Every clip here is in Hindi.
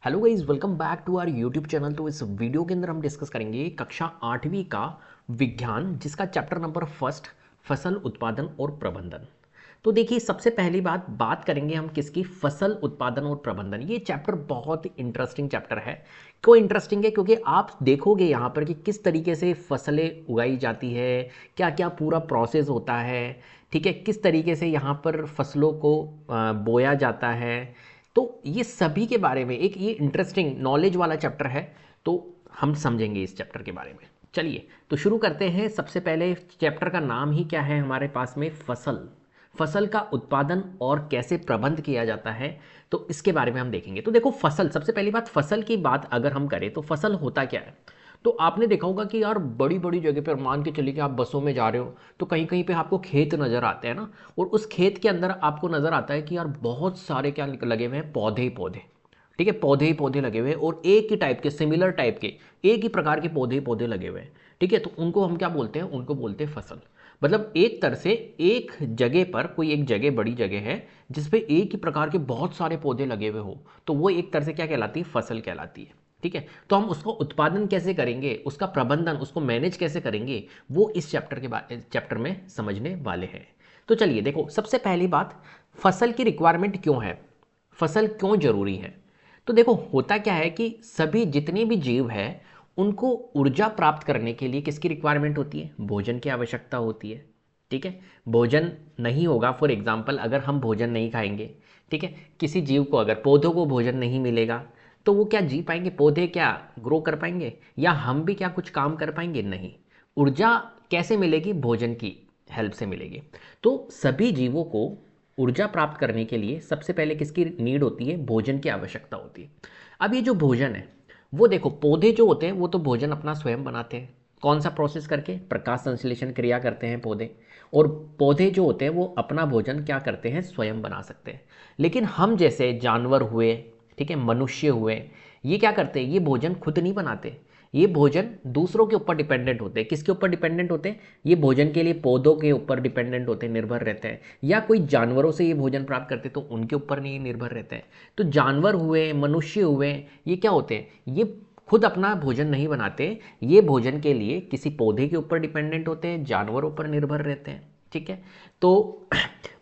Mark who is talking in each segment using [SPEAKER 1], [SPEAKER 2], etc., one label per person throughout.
[SPEAKER 1] Hello guys, welcome back to our YouTube channel. तो इस वीडियो के अंदर हम डिस्कस करेंगे कक्षा 8वीं का विज्ञान, जिसका चैप्टर नंबर फर्स्ट फसल उत्पादन और प्रबंधन। तो देखिए, सबसे पहली बात करेंगे हम किसकी, फसल उत्पादन और प्रबंधन। ये चैप्टर बहुत ही इंटरेस्टिंग चैप्टर है। क्यों इंटरेस्टिंग है? क्योंकि आप देखोगे यहाँ पर कि किस तरीके से फसलें उगाई जाती है, क्या क्या पूरा प्रोसेस होता है, ठीक है, किस तरीके से यहाँ पर फसलों को बोया जाता है। तो ये सभी के बारे में एक ये इंटरेस्टिंग नॉलेज वाला चैप्टर है। तो हम समझेंगे इस चैप्टर के बारे में। चलिए तो शुरू करते हैं। सबसे पहले चैप्टर का नाम ही क्या है हमारे पास में, फसल। फसल का उत्पादन और कैसे प्रबंध किया जाता है, तो इसके बारे में हम देखेंगे। तो देखो, फसल, सबसे पहली बात, फसल की बात अगर हम करें तो फसल होता क्या है। तो आपने देखा होगा कि यार बड़ी बड़ी जगह पर मान के चलिए कि आप बसों में जा रहे हो तो कहीं कहीं पे आपको खेत नज़र आते हैं ना, और उस खेत के अंदर आपको नज़र आता है कि यार बहुत सारे क्या लगे हुए हैं, पौधे ही पौधे। ठीक है, पौधे ही पौधे लगे हुए हैं और एक ही टाइप के, सिमिलर टाइप के, एक ही प्रकार के पौधे ही पौधे लगे हुए हैं। ठीक है, तो उनको हम क्या बोलते हैं, उनको बोलते हैं फसल। मतलब एक तरह से एक जगह पर, कोई एक जगह बड़ी जगह है जिसपे एक ही प्रकार के बहुत सारे पौधे लगे हुए हो, तो वो एक तरह से क्या कहलाती है, फसल कहलाती है। ठीक है, तो हम उसको उत्पादन कैसे करेंगे, उसका प्रबंधन, उसको मैनेज कैसे करेंगे, वो इस चैप्टर में समझने वाले हैं। तो चलिए देखो, सबसे पहली बात, फसल की रिक्वायरमेंट क्यों है, फसल क्यों जरूरी है। तो देखो, होता क्या है कि सभी जितने भी जीव है उनको ऊर्जा प्राप्त करने के लिए किसकी रिक्वायरमेंट होती है, भोजन की आवश्यकता होती है। ठीक है, भोजन नहीं होगा, फॉर एग्जाम्पल अगर हम भोजन नहीं खाएंगे, ठीक है, किसी जीव को, अगर पौधों को भोजन नहीं मिलेगा तो वो क्या जी पाएंगे, पौधे क्या ग्रो कर पाएंगे, या हम भी क्या कुछ काम कर पाएंगे, नहीं। ऊर्जा कैसे मिलेगी, भोजन की हेल्प से मिलेगी। तो सभी जीवों को ऊर्जा प्राप्त करने के लिए सबसे पहले किसकी नीड होती है, भोजन की आवश्यकता होती है। अब ये जो भोजन है, वो देखो, पौधे जो होते हैं वो तो भोजन अपना स्वयं बनाते हैं। कौन सा प्रोसेस करके, प्रकाश संश्लेषण क्रिया करते हैं पौधे। और पौधे जो होते हैं वो अपना भोजन क्या करते हैं, स्वयं बना सकते हैं। लेकिन हम जैसे जानवर हुए, ठीक है, मनुष्य हुए, ये क्या करते हैं, ये भोजन खुद नहीं बनाते। ये भोजन दूसरों के ऊपर डिपेंडेंट होते हैं। किसके ऊपर डिपेंडेंट होते हैं, ये भोजन के लिए पौधों के ऊपर डिपेंडेंट होते हैं, निर्भर रहते हैं। या कोई जानवरों से ये भोजन प्राप्त करते हैं तो उनके ऊपर नहीं निर्भर रहते हैं। तो जानवर हुए, मनुष्य हुए, ये क्या होते हैं, ये खुद अपना भोजन नहीं बनाते। ये भोजन के लिए किसी पौधे के ऊपर डिपेंडेंट होते हैं, जानवरों पर निर्भर रहते हैं। ठीक है, तो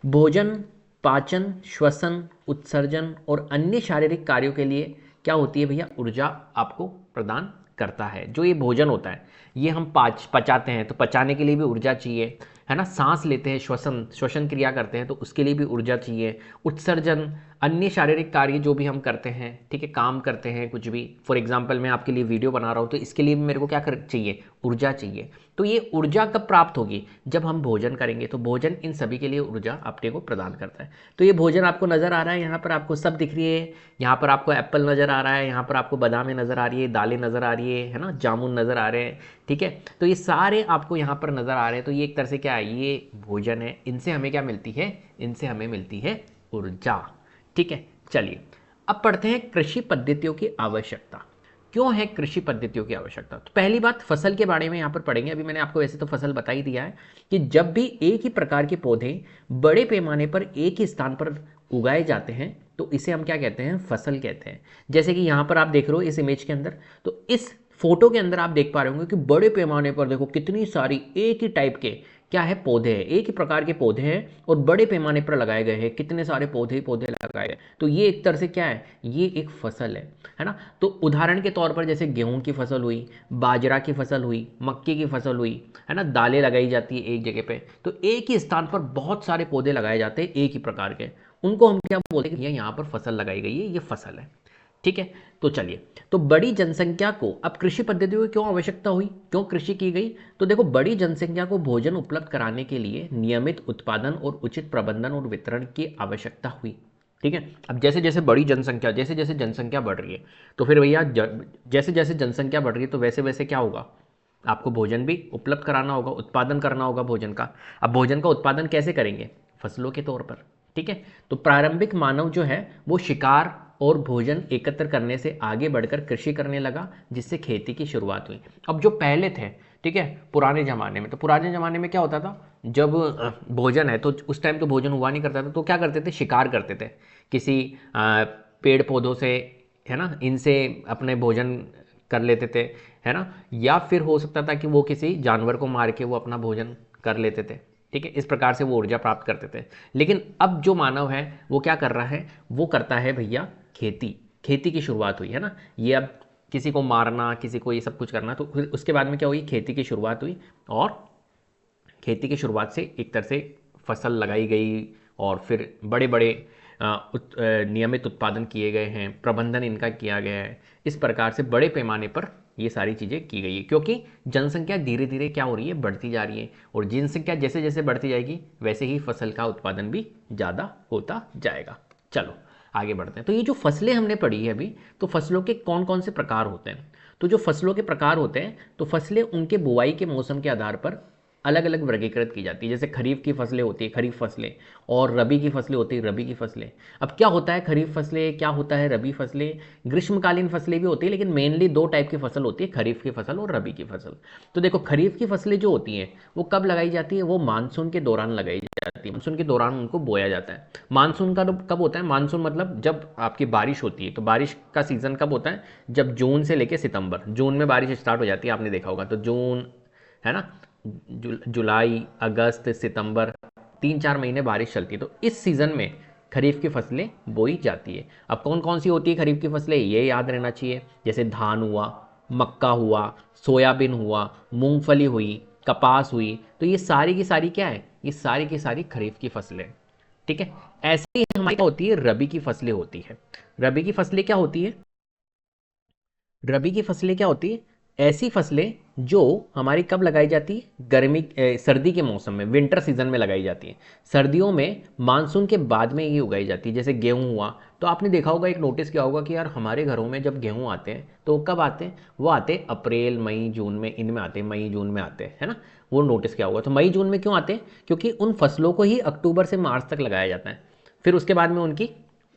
[SPEAKER 1] भोजन, पाचन, श्वसन, उत्सर्जन और अन्य शारीरिक कार्यों के लिए क्या होती है भैया, ऊर्जा आपको प्रदान करता है। जो ये भोजन होता है ये हम पचाते हैं तो पचाने के लिए भी ऊर्जा चाहिए, है ना। सांस लेते हैं, श्वसन श्वसन क्रिया करते हैं तो उसके लिए भी ऊर्जा चाहिए। उत्सर्जन, अन्य शारीरिक कार्य जो भी हम करते हैं, ठीक है, काम करते हैं कुछ भी, फॉर एग्जांपल मैं आपके लिए वीडियो बना रहा हूँ तो इसके लिए भी मेरे को क्या कर चाहिए, ऊर्जा चाहिए। तो ये ऊर्जा कब प्राप्त होगी, जब हम भोजन करेंगे। तो भोजन इन सभी के लिए ऊर्जा अपने को प्रदान करता है। तो ये भोजन आपको नज़र आ रहा है, यहाँ पर आपको सब दिख रही है। यहाँ पर आपको एप्पल नज़र आ रहा है, यहाँ पर आपको बादामें नज़र आ रही है, दालें नज़र आ रही है ना, जामुन नज़र आ रहे हैं। ठीक है, तो ये सारे आपको यहाँ पर नज़र आ रहे हैं। तो ये एक तरह से क्या है, ये भोजन है। इनसे हमें क्या मिलती है, इनसे हमें मिलती है ऊर्जा। ठीक है, चलिए अब पढ़ते हैं कृषि पद्धतियों की आवश्यकता। क्यों है कृषि पद्धतियों की आवश्यकता। तो पहली बात, फसल के बारे में यहाँ पर पढ़ेंगे। अभी मैंने आपको वैसे तो फसल बता ही दिया है कि जब भी एक ही प्रकार के पौधे बड़े पैमाने पर एक ही स्थान पर उगाए जाते हैं तो इसे हम क्या कहते हैं, फसल कहते हैं। जैसे कि यहाँ पर आप देख रहे हो इस इमेज के अंदर, तो इस फोटो के अंदर आप देख पा रहे होंगे कि बड़े पैमाने पर देखो कितनी सारी एक ही टाइप के क्या है, पौधे हैं, एक ही प्रकार के पौधे हैं और बड़े पैमाने पर लगाए गए हैं। कितने सारे पौधे ही पौधे लगाए गए, तो ये एक तरह से क्या है, ये एक फसल है ना। तो उदाहरण के तौर पर जैसे गेहूं की फसल हुई, बाजरा की फसल हुई, मक्के की फसल हुई, है ना, दालें लगाई जाती है एक जगह पे। तो एक ही स्थान पर बहुत सारे पौधे लगाए जाते हैं एक ही प्रकार के, उनको हम क्या बोलते हैं कि यहाँ पर फसल लगाई गई है, ये फसल है। ठीक है, तो चलिए, तो बड़ी जनसंख्या को अब कृषि पद्धतियों की क्यों आवश्यकता हुई, क्यों कृषि की गई। तो देखो, बड़ी जनसंख्या को भोजन उपलब्ध कराने के लिए नियमित उत्पादन और उचित प्रबंधन और वितरण की आवश्यकता हुई। ठीक है, अब जैसे जैसे बड़ी जनसंख्या, जैसे जैसे जनसंख्या बढ़ रही है तो फिर भैया जैसे जैसे जनसंख्या बढ़ रही है तो वैसे वैसे क्या होगा, आपको भोजन भी उपलब्ध कराना होगा, उत्पादन करना होगा भोजन का। अब भोजन का उत्पादन कैसे करेंगे, फसलों के तौर पर। ठीक है, तो प्रारंभिक मानव जो है वो शिकार और भोजन एकत्र करने से आगे बढ़कर कृषि करने लगा, जिससे खेती की शुरुआत हुई। अब जो पहले थे, ठीक है, पुराने ज़माने में, तो पुराने ज़माने में क्या होता था, जब भोजन है तो उस टाइम तो भोजन हुआ नहीं करता था, तो क्या करते थे, शिकार करते थे किसी पेड़ पौधों से है ना, इनसे अपने भोजन कर लेते थे, है ना, या फिर हो सकता था कि वो किसी जानवर को मार के वो अपना भोजन कर लेते थे। ठीक है, इस प्रकार से वो ऊर्जा प्राप्त करते थे। लेकिन अब जो मानव है वो क्या कर रहा है, वो करता है भैया खेती। खेती की शुरुआत हुई है ना, ये अब किसी को मारना, किसी को ये सब कुछ करना, तो फिर उसके बाद में क्या हुई, खेती की शुरुआत हुई। और खेती की शुरुआत से एक तरह से फसल लगाई गई और फिर बड़े बड़े नियमित उत्पादन किए गए हैं, प्रबंधन इनका किया गया है। इस प्रकार से बड़े पैमाने पर ये सारी चीज़ें की गई है, क्योंकि जनसंख्या धीरे धीरे क्या हो रही है, बढ़ती जा रही है। और जनसंख्या जैसे जैसे बढ़ती जाएगी वैसे ही फसल का उत्पादन भी ज़्यादा होता जाएगा। चलो आगे बढ़ते हैं। तो ये जो फसलें हमने पढ़ी है अभी, तो फसलों के कौन कौन से प्रकार होते हैं। तो जो फसलों के प्रकार होते हैं, तो फसलें उनके बुवाई के मौसम के आधार पर अलग अलग वर्गीकृत की जाती है। जैसे खरीफ की फसलें होती है खरीफ फसलें, और रबी की फसलें होती है रबी की फसलें। अब क्या होता है खरीफ फसलें, क्या होता है रबी फसलें, ग्रीष्मकालीन फसलें भी होती है, लेकिन मेनली दो टाइप की फसल होती है, खरीफ की फसल और रबी की फसल। तो देखो खरीफ की फसलें जो होती हैं वो कब लगाई जाती है, वो मानसून के दौरान लगाई जाती है। मानसून के दौरान उनको बोया जाता है। मानसून का कब होता है, मानसून मतलब जब आपकी बारिश होती है। तो बारिश का सीजन कब होता है, जब जून से लेकर सितंबर, जून में बारिश स्टार्ट हो जाती है, आपने देखा होगा। तो जून, है ना, जुलाई, अगस्त, सितंबर, 3-4 महीने बारिश चलती है। तो इस सीज़न में खरीफ की फसलें बोई जाती है। अब कौन कौन सी होती है खरीफ की फसलें, ये याद रहना चाहिए। जैसे धान हुआ, मक्का हुआ, सोयाबीन हुआ, मूंगफली हुई, कपास हुई। तो ये सारी की सारी क्या है, ये सारी की सारी खरीफ की फसलें। ठीक है, ऐसे ही हमारी क्या होती है, रबी की फसलें होती है। रबी की फसलें क्या होती है, रबी की फसलें क्या होती है, ऐसी फसलें जो हमारी कब लगाई जाती है, सर्दी के मौसम में, विंटर सीजन में लगाई जाती है। सर्दियों में मानसून के बाद में ये उगाई जाती है। जैसे गेहूं हुआ, तो आपने देखा होगा, एक नोटिस किया होगा कि यार हमारे घरों में जब गेहूं आते हैं तो कब आते हैं, वो आते हैं अप्रैल मई जून में, इनमें आते हैं, मई जून में आते हैं, है ना। वो नोटिस किया होगा। तो मई जून में क्यों आते हैं, क्योंकि उन फसलों को ही अक्टूबर से मार्च तक लगाया जाता है। फिर उसके बाद में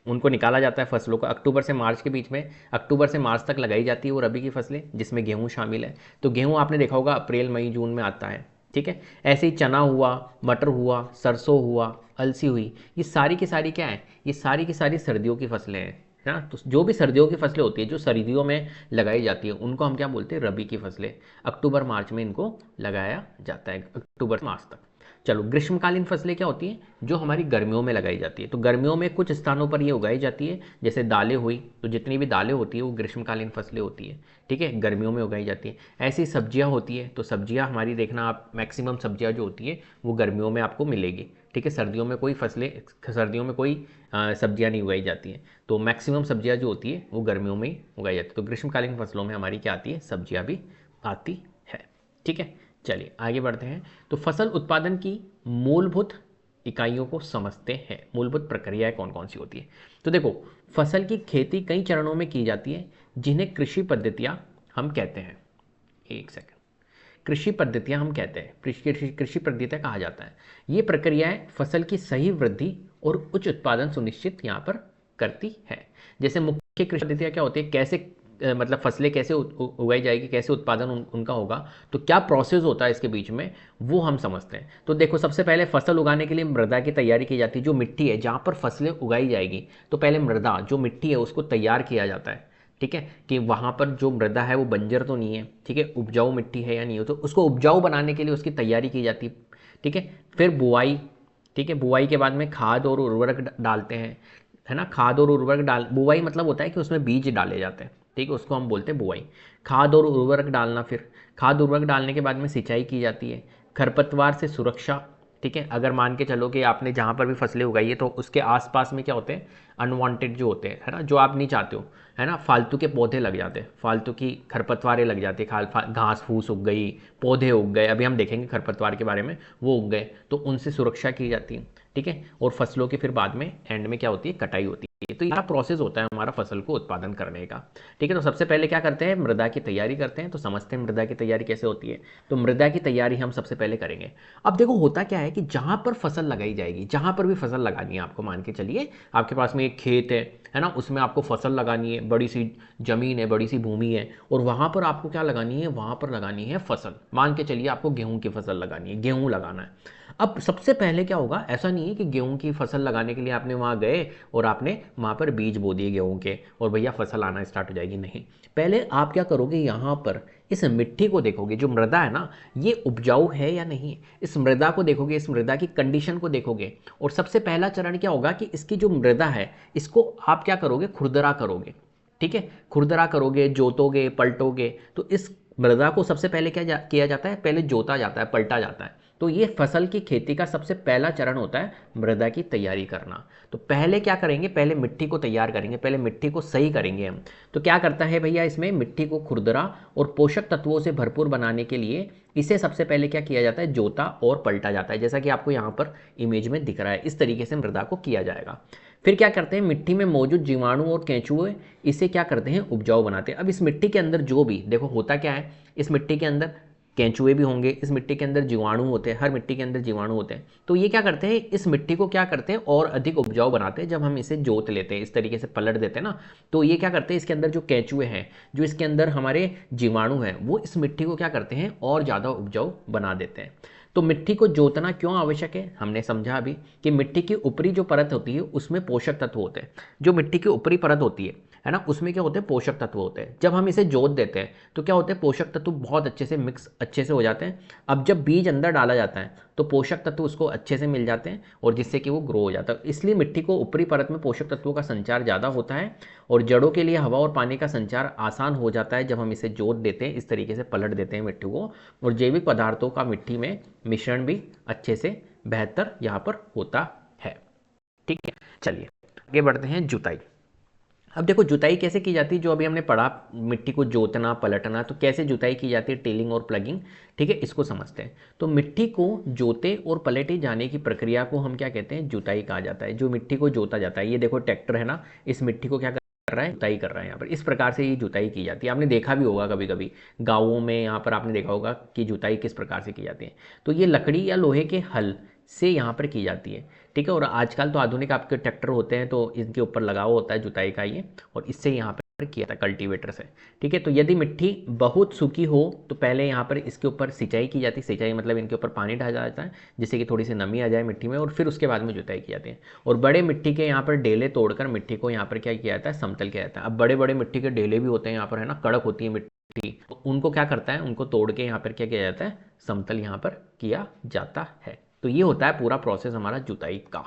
[SPEAKER 1] उनको निकाला जाता है फसलों को, अक्टूबर से मार्च के बीच में, अक्टूबर से मार्च तक लगाई जाती है वो रबी की फसलें, जिसमें गेहूं शामिल है। तो गेहूं आपने देखा होगा अप्रैल मई जून में आता है। ठीक है, ऐसे ही चना हुआ, मटर हुआ, सरसों हुआ, अलसी हुई, ये सारी की सारी क्या है, ये सारी की सारी सर्दियों की फसलें हैं, है ना। तो जो भी सर्दियों की फसलें होती है, जो सर्दियों में लगाई जाती है, उनको हम क्या बोलते हैं, रबी की फसलें। अक्टूबर मार्च में इनको लगाया जाता है, अक्टूबर से मार्च तक। चलो ग्रीष्मकालीन फसलें क्या होती हैं, जो हमारी गर्मियों में लगाई जाती है। तो गर्मियों में कुछ स्थानों पर ये उगाई जाती है, जैसे दालें हुई। तो जितनी भी दालें होती है वो ग्रीष्मकालीन फसलें होती है। ठीक है, गर्मियों में उगाई जाती है। ऐसी सब्जियां होती है, तो सब्जियां हमारी देखना आप, मैक्सिमम सब्जियां जो होती है वो गर्मियों में आपको मिलेगी। ठीक है, सर्दियों में कोई फसलें, सर्दियों में कोई सब्जियां नहीं उगाई जाती हैं। तो मैक्सिमम सब्जियां जो होती है वो गर्मियों में ही उगाई जाती है। तो ग्रीष्मकालीन फसलों में हमारी क्या आती है, सब्जियां भी आती है। ठीक है, चलिए आगे बढ़ते हैं। तो फसल उत्पादन की मूलभूत इकाइयों को समझते हैं, मूलभूत प्रक्रियाएं कौन कौन सी होती है। तो देखो, फसल की खेती कई चरणों में की जाती है, जिन्हें कृषि पद्धतियां हम कहते हैं। एक सेकंड, कृषि पद्धतियां हम कहते हैं, कृषि पद्धतियां कहा जाता है। ये प्रक्रियाएं फसल की सही वृद्धि और उच्च उत्पादन सुनिश्चित यहाँ पर करती है। जैसे मुख्य कृषि पद्धतियां क्या होती है, कैसे मतलब फसलें कैसे उगाई जाएगी, कैसे उत्पादन उनका होगा, तो क्या प्रोसेस होता है इसके बीच में, वो हम समझते हैं। तो देखो, सबसे पहले फसल उगाने के लिए मृदा की तैयारी की जाती है। जो मिट्टी है जहाँ पर फसलें उगाई जाएगी, तो पहले मृदा जो मिट्टी है उसको तैयार किया जाता है। ठीक है, कि वहाँ पर जो मृदा है वो बंजर तो नहीं है, ठीक है, उपजाऊ मिट्टी है या नहीं हो, तो उसको उपजाऊ बनाने के लिए उसकी तैयारी की जाती है। ठीक है, फिर बुआई। ठीक है, बुआई के बाद में खाद और उर्वरक डालते हैं, है ना। खाद और उर्वरक बुआई मतलब होता है कि उसमें बीज डाले जाते हैं। ठीक है, उसको हम बोलते हैं बुआई। खाद और उर्वरक डालना, फिर खाद उर्वरक डालने के बाद में सिंचाई की जाती है। खरपतवार से सुरक्षा। ठीक है, अगर मान के चलो कि आपने जहाँ पर भी फसलें उगाई है तो उसके आसपास में क्या होते हैं, अनवांटेड जो होते हैं, है ना, जो आप नहीं चाहते हो, है ना, फालतू के पौधे लग जाते हैं, फालतू की खरपतवारें लग जाती है, घास फूस उग गई, पौधे उग गए, अभी हम देखेंगे खरपतवार के बारे में, वो उग गए, तो उनसे सुरक्षा की जाती है। ठीक है, और फसलों की फिर बाद में एंड में क्या होती है, कटाई होती है। तो ये प्रोसेस होता है हमारा फसल को उत्पादन करने का। ठीक है, तो सबसे पहले क्या करते हैं, मृदा की तैयारी करते हैं। तो समझते हैं मृदा की तैयारी कैसे होती है। तो मृदा की तैयारी हम सबसे पहले करेंगे। अब देखो होता क्या है कि जहां पर फसल लगाई जाएगी, जहां पर भी फसल लगानी है आपको, मान के चलिए आपके पास में एक खेत है ना, उसमें आपको फसल लगानी है, बड़ी सी जमीन है, बड़ी सी भूमि है, और वहां पर आपको क्या लगानी है, वहां पर लगानी है फसल। मान के चलिए आपको गेहूं की फसल लगानी है, गेहूं लगाना है। अब सबसे पहले क्या होगा, ऐसा नहीं है कि गेहूं की फसल लगाने के लिए आपने वहां गए और आपने वहां पर बीज बो दिए गेहूं के और भैया फसल आना स्टार्ट हो जाएगी, नहीं। पहले आप क्या करोगे, यहाँ पर इस मिट्टी को देखोगे, जो मृदा है ना ये उपजाऊ है या नहीं, इस मृदा को देखोगे, इस मृदा की कंडीशन को देखोगे। और सबसे पहला चरण क्या होगा कि इसकी जो मृदा है इसको आप क्या करोगे, खुरदरा करोगे। ठीक है, खुरदरा करोगे, जोतोगे, पलटोगे। तो इस मृदा को सबसे पहले किया जाता है, पहले जोता जाता है, पलटा जाता है। तो ये फसल की खेती का सबसे पहला चरण होता है, मृदा की तैयारी करना। तो पहले क्या करेंगे, पहले मिट्टी को तैयार करेंगे, पहले मिट्टी को सही करेंगे हम। तो क्या करता है भैया, इसमें मिट्टी को खुरदरा और पोषक तत्वों से भरपूर बनाने के लिए इसे सबसे पहले क्या किया जाता है, जोता और पलटा जाता है। जैसा कि आपको यहाँ पर इमेज में दिख रहा है, इस तरीके से मृदा को किया जाएगा। फिर क्या करते हैं, मिट्टी में मौजूद जीवाणु और केंचुए इसे क्या करते हैं, उपजाऊ बनाते हैं। अब इस मिट्टी के अंदर जो भी देखो होता क्या है, इस मिट्टी के अंदर केंचुए भी होंगे, इस मिट्टी के अंदर जीवाणु होते हैं, हर मिट्टी के अंदर जीवाणु होते हैं। तो ये क्या करते हैं, इस मिट्टी को क्या करते हैं और अधिक उपजाऊ बनाते हैं। जब हम इसे जोत लेते हैं, इस तरीके से पलट देते हैं ना, तो ये क्या करते हैं, इसके अंदर जो केंचुए हैं, जो इसके अंदर हमारे जीवाणु हैं, वो इस मिट्टी को क्या करते हैं और ज़्यादा उपजाऊ बना देते हैं। तो मिट्टी को जोतना क्यों आवश्यक है, हमने समझा अभी कि मिट्टी की ऊपरी जो परत होती है उसमें पोषक तत्व होते हैं। जो मिट्टी की ऊपरी परत होती है ना, उसमें क्या होते हैं, पोषक तत्व होते हैं। जब हम इसे जोत देते हैं तो क्या होते हैं, पोषक तत्व बहुत अच्छे से मिक्स अच्छे से हो जाते हैं। अब जब बीज अंदर डाला जाता है तो पोषक तत्व उसको अच्छे से मिल जाते हैं और जिससे कि वो ग्रो हो जाता है। इसलिए मिट्टी को ऊपरी परत में पोषक तत्वों का संचार ज़्यादा होता है और जड़ों के लिए हवा और पानी का संचार आसान हो जाता है जब हम इसे जोत देते हैं, इस तरीके से पलट देते हैं मिट्टी को। और जैविक पदार्थों का मिट्टी में मिश्रण भी अच्छे से बेहतर यहाँ पर होता है। ठीक है, चलिए आगे बढ़ते हैं, जुताई। अब देखो जुताई कैसे की जाती है, जो अभी हमने पढ़ा, मिट्टी को जोतना पलटना, तो कैसे जुताई की जाती है, टेलिंग और प्लगिंग। ठीक है, इसको समझते हैं। तो मिट्टी को जोते और पलटे जाने की प्रक्रिया को हम क्या कहते हैं, जुताई कहा जाता है। जो मिट्टी को जोता जाता है, ये देखो ट्रैक्टर है ना, इस मिट्टी को क्या कर रहा है, जुताई कर रहा है यहाँ पर। इस प्रकार से ये जुताई की जाती है। आपने देखा भी होगा कभी कभी गाँवों में, यहाँ पर आपने देखा होगा कि जुताई किस प्रकार से की जाती है। तो ये लकड़ी या लोहे के हल से यहाँ पर की जाती है। ठीक है, और आजकल तो आधुनिक आपके ट्रैक्टर होते हैं तो इनके ऊपर लगा हुआ होता है जुताई का ये, और इससे यहाँ पर किया था कल्टीवेटर से। ठीक है, तो यदि मिट्टी बहुत सूखी हो तो पहले यहाँ पर इसके ऊपर सिंचाई की जाती है। सिंचाई मतलब इनके ऊपर पानी डाला जाता है जिससे कि थोड़ी सी नमी आ जाए मिट्टी में, और फिर उसके बाद में जुताई की जाती है। और बड़े मिट्टी के यहाँ पर डेले तोड़कर मिट्टी को यहाँ पर क्या किया जाता है, समतल किया जाता है। अब बड़े बड़े मिट्टी के डेले भी होते हैं यहाँ पर, है ना, कड़क होती है मिट्टी, तो उनको क्या करता है, उनको तोड़ के यहाँ पर क्या किया जाता है, समतल यहाँ पर किया जाता है। तो ये होता है पूरा प्रोसेस हमारा जुताई का।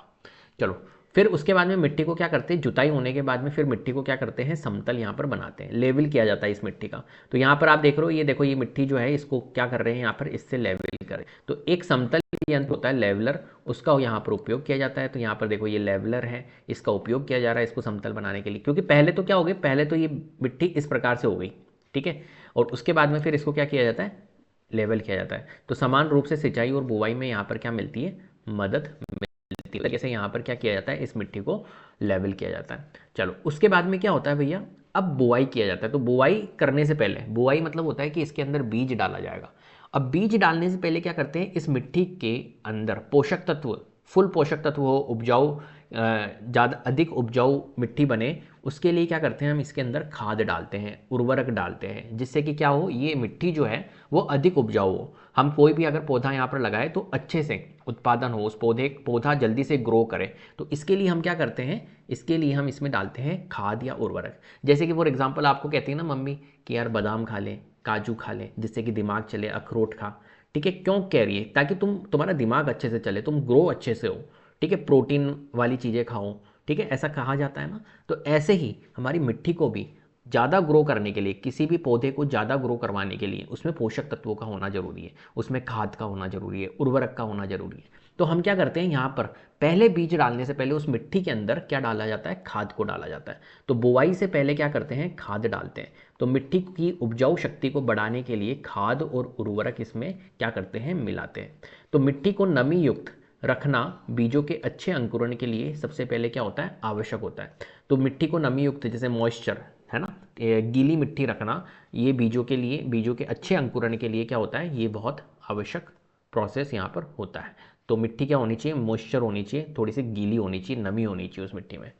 [SPEAKER 1] चलो, फिर उसके बाद में मिट्टी को क्या करते हैं, जुताई होने के बाद में फिर मिट्टी को क्या करते हैं, समतल यहाँ पर बनाते हैं, लेवल किया जाता है इस मिट्टी का। तो यहाँ पर आप देख रहे हो, ये देखो ये मिट्टी जो है इसको क्या कर रहे हैं यहाँ पर, इससे लेवल करें। तो एक समतल यंत्र होता है लेवलर, उसका यहाँ पर उपयोग किया जाता है। तो यहाँ पर देखो ये लेवलर है, इसका उपयोग किया जा रहा है इसको समतल बनाने के लिए। क्योंकि पहले तो क्या हो गया, पहले तो ये मिट्टी इस प्रकार से हो गई, ठीक है, और उसके बाद में फिर इसको क्या किया जाता है, लेवल किया जाता है। तो समान रूप से सिंचाई और बुवाई में यहाँ पर क्या मिलती है, मदद मिलती है। जैसे यहाँ पर क्या किया जाता है, इस मिट्टी को लेवल किया जाता है। चलो, उसके बाद में क्या होता है भैया, अब बुआई किया जाता है। तो बुआई करने से पहले, बुआई मतलब होता है कि इसके अंदर बीज डाला जाएगा। अब बीज डालने से पहले क्या करते हैं, इस मिट्टी के अंदर पोषक तत्व, फुल पोषक तत्व हो, उपजाऊ, ज़्यादा अधिक उपजाऊ मिट्टी बने, उसके लिए क्या करते हैं, हम इसके अंदर खाद डालते हैं, उर्वरक डालते हैं, जिससे कि क्या हो, ये मिट्टी जो है वो अधिक उपजाऊ हो। हम कोई भी अगर पौधा यहाँ पर लगाए तो अच्छे से उत्पादन हो, उस पौधा जल्दी से ग्रो करे। तो इसके लिए हम क्या करते हैं, इसके लिए हम इसमें डालते हैं खाद या उर्वरक। जैसे कि फॉर एग्जाम्पल आपको कहती है ना मम्मी कि यार बादाम खा लें, काजू खा लें, जिससे कि दिमाग चले, अखरोट खा। ठीक है, क्यों कह रही है, ताकि तुम्हारा दिमाग अच्छे से चले, तुम ग्रो अच्छे से हो। ठीक है, प्रोटीन वाली चीज़ें खाओ। ठीक है, ऐसा कहा जाता है ना। तो ऐसे ही हमारी मिट्टी को भी ज़्यादा ग्रो करने के लिए, किसी भी पौधे को ज़्यादा ग्रो करवाने के लिए उसमें पोषक तत्वों का होना जरूरी है, उसमें खाद का होना जरूरी है, उर्वरक का होना जरूरी है। तो हम क्या करते हैं, यहाँ पर पहले बीज डालने से पहले उस मिट्टी के अंदर क्या डाला जाता है, खाद को डाला जाता है। तो बुआई से पहले क्या करते हैं, खाद डालते हैं। तो मिट्टी की उपजाऊ शक्ति को बढ़ाने के लिए खाद और उर्वरक इसमें क्या करते हैं, मिलाते हैं। तो मिट्टी को नमी युक्त रखना बीजों के अच्छे अंकुरण के लिए सबसे पहले क्या होता है, आवश्यक होता है। तो मिट्टी को नमी युक्त, जैसे मॉइस्चर है ना, गीली मिट्टी रखना, ये बीजों के लिए, बीजों के अच्छे अंकुरण के लिए क्या होता है, ये बहुत आवश्यक प्रोसेस यहाँ पर होता है। तो मिट्टी क्या होनी चाहिए, मॉइस्चर होनी चाहिए, थोड़ी सी गीली होनी चाहिए, नमी होनी चाहिए उस मिट्टी में।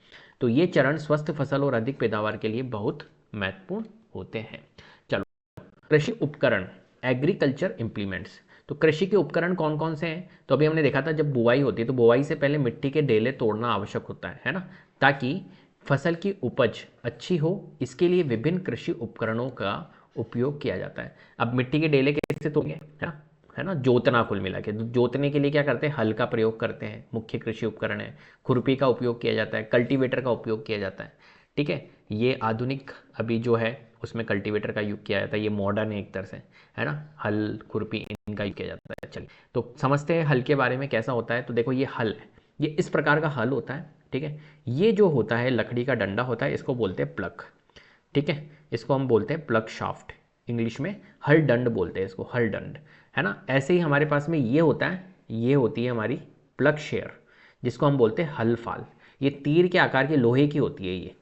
[SPEAKER 1] तो ये चरण स्वस्थ फसल और अधिक पैदावार के लिए बहुत महत्वपूर्ण होते हैं। चलो, कृषि उपकरण, एग्रीकल्चर इम्प्लीमेंट्स। तो कृषि के उपकरण कौन कौन से हैं? तो अभी हमने देखा था जब बुआई होती है तो बुआई से पहले मिट्टी के डेले तोड़ना आवश्यक होता है ना, ताकि फसल की उपज अच्छी हो। इसके लिए विभिन्न कृषि उपकरणों का उपयोग किया जाता है। अब मिट्टी के डेले कैसे तोड़ेंगे, है ना, जोतना, कुल मिला के जोतने के लिए क्या करते हैं, हल का प्रयोग करते हैं, मुख्य कृषि उपकरण है। खुरपी का उपयोग किया जाता है, कल्टीवेटर का उपयोग किया जाता है। ठीक है, ये आधुनिक अभी जो है उसमें कल्टीवेटर का यूज किया जाता है, ये मॉडर्न है एक तरह से, है ना। हल, खुरपी, इनका यूज किया जाता है। चलिए तो समझते हैं हल के बारे में कैसा होता है। तो देखो ये हल है, ये इस प्रकार का हल होता है। ठीक है, ये जो होता है लकड़ी का डंडा होता है, इसको बोलते हैं प्लग। ठीक है, इसको हम बोलते हैं प्लग शाफ्ट, इंग्लिश में हल दंड बोलते हैं इसको, हल दंड, है ना। ऐसे ही हमारे पास में ये होता है, ये होती है हमारी प्लग शेयर, जिसको हम बोलते हैं हल फाल। ये तीर के आकार की लोहे की होती है ये।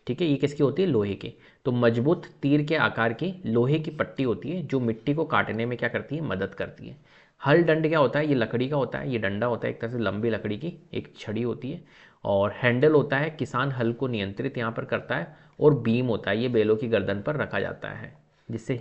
[SPEAKER 1] ठीक है, ये किसकी होती है, लोहे की। तो मजबूत तीर के आकार की लोहे की पट्टी होती है जो मिट्टी को काटने में क्या करती है, मदद करती है। हल दंड क्या होता है, ये लकड़ी का होता है, ये डंडा होता है एक तरह से लंबी लकड़ी की एक छड़ी होती है। और हैंडल होता है, किसान हल को नियंत्रित यहाँ पर करता है। और बीम होता है, ये बैलों की गर्दन पर रखा जाता है जिससे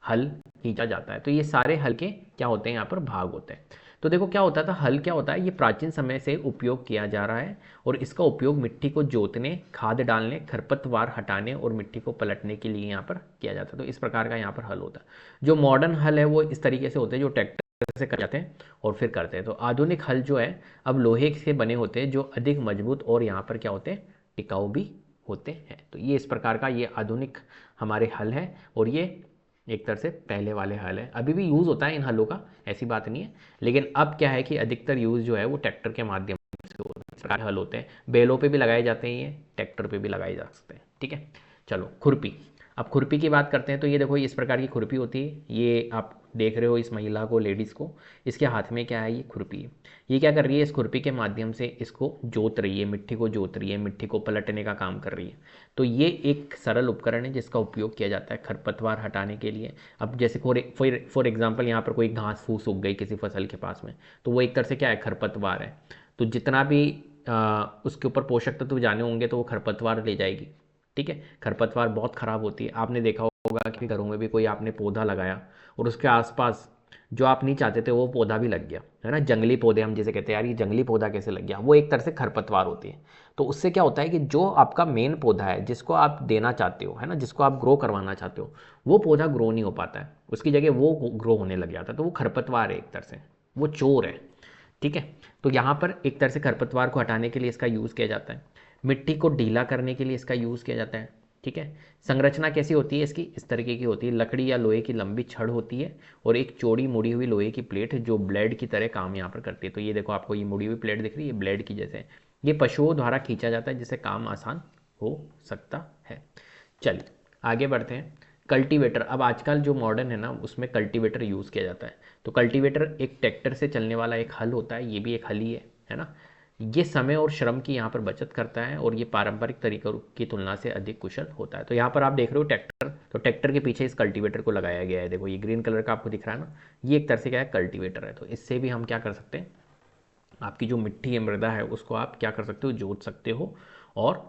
[SPEAKER 1] हल खींचा जाता है। तो ये सारे हल के क्या होते हैं, यहाँ पर भाग होते हैं। तो देखो क्या होता था, हल क्या होता है, ये प्राचीन समय से उपयोग किया जा रहा है और इसका उपयोग मिट्टी को जोतने, खाद डालने, खरपतवार हटाने और मिट्टी को पलटने के लिए यहाँ पर किया जाता है। तो इस प्रकार का यहाँ पर हल होता है। जो मॉडर्न हल है वो इस तरीके से होते हैं, जो ट्रैक्टर से कर जाते हैं और फिर करते हैं। तो आधुनिक हल जो है अब लोहे से बने होते हैं, जो अधिक मजबूत और यहाँ पर क्या होते हैं, टिकाऊ भी होते हैं। तो ये इस प्रकार का ये आधुनिक हमारे हल है। और ये एक तरह से पहले वाले हल है, अभी भी यूज़ होता है इन हलों का, ऐसी बात नहीं है। लेकिन अब क्या है कि अधिकतर यूज़ जो है वो ट्रैक्टर के माध्यम से होता है। इस प्रकार हल होते हैं, बैलों पे भी लगाए जाते हैं, ये ट्रैक्टर पे भी लगाए जा सकते हैं। ठीक है, चलो खुरपी। अब खुरपी की बात करते हैं। तो ये देखो इस प्रकार की खुरपी होती है, ये आप देख रहे हो इस महिला को, लेडीज़ को, इसके हाथ में क्या है, ये खुरपी है। ये क्या कर रही है, इस खुरपी के माध्यम से इसको जोत रही है, मिट्टी को जोत रही है, मिट्टी को पलटने का काम कर रही है। तो ये एक सरल उपकरण है जिसका उपयोग किया जाता है खरपतवार हटाने के लिए। अब जैसे फॉर एग्जाम्पल यहाँ पर कोई घास फूस उग गई किसी फसल के पास में, तो वो एक तरह से क्या है, खरपतवार है। तो जितना भी उसके ऊपर पोषक तत्व जाने होंगे तो वो खरपतवार ले जाएगी। ठीक है, खरपतवार बहुत ख़राब होती है। आपने देखा होगा कि घरों में भी कोई आपने पौधा लगाया और उसके आसपास जो आप नहीं चाहते थे वो पौधा भी लग गया, है ना। जंगली पौधे हम जैसे कहते हैं, यार ये जंगली पौधा कैसे लग गया, वो एक तरह से खरपतवार होती है। तो उससे क्या होता है कि जो आपका मेन पौधा है जिसको आप देना चाहते हो, है ना, जिसको आप ग्रो करवाना चाहते हो, वो पौधा ग्रो नहीं हो पाता है, उसकी जगह वो ग्रो होने लग जाता है। तो वो खरपतवार है एक तरह से, वो चोर है। ठीक है, तो यहाँ पर एक तरह से खरपतवार को हटाने के लिए इसका यूज़ किया जाता है। मिट्टी को ढीला करने के लिए इसका यूज़ किया जाता है। ठीक है, संरचना कैसी होती है इसकी, इस तरीके की होती है, लकड़ी या लोहे की लंबी छड़ होती है और एक चौड़ी मुड़ी हुई लोहे की प्लेट जो ब्लेड की तरह काम यहाँ पर करती है। तो ये देखो आपको ये मुड़ी हुई प्लेट दिख रही है, ब्लेड की जैसे। ये पशुओं द्वारा खींचा जाता है जिससे काम आसान हो सकता है। चलिए आगे बढ़ते हैं। कल्टीवेटर, अब आजकल जो मॉडर्न है ना उसमें कल्टीवेटर यूज़ किया जाता है। तो कल्टीवेटर एक ट्रैक्टर से चलने वाला एक हल होता है, ये भी एक हल ही है ना। ये समय और श्रम की यहाँ पर बचत करता है और ये पारंपरिक तरीकों की तुलना से अधिक कुशल होता है। तो यहाँ पर आप देख रहे हो ट्रैक्टर, तो ट्रैक्टर के पीछे इस कल्टीवेटर को लगाया गया है। देखो ये ग्रीन कलर का आपको दिख रहा है ना, ये एक तरह से क्या है, कल्टीवेटर है। तो इससे भी हम क्या कर सकते हैं, आपकी जो मिट्टी है, मृदा है, उसको आप क्या कर सकते हो, जोत सकते हो। और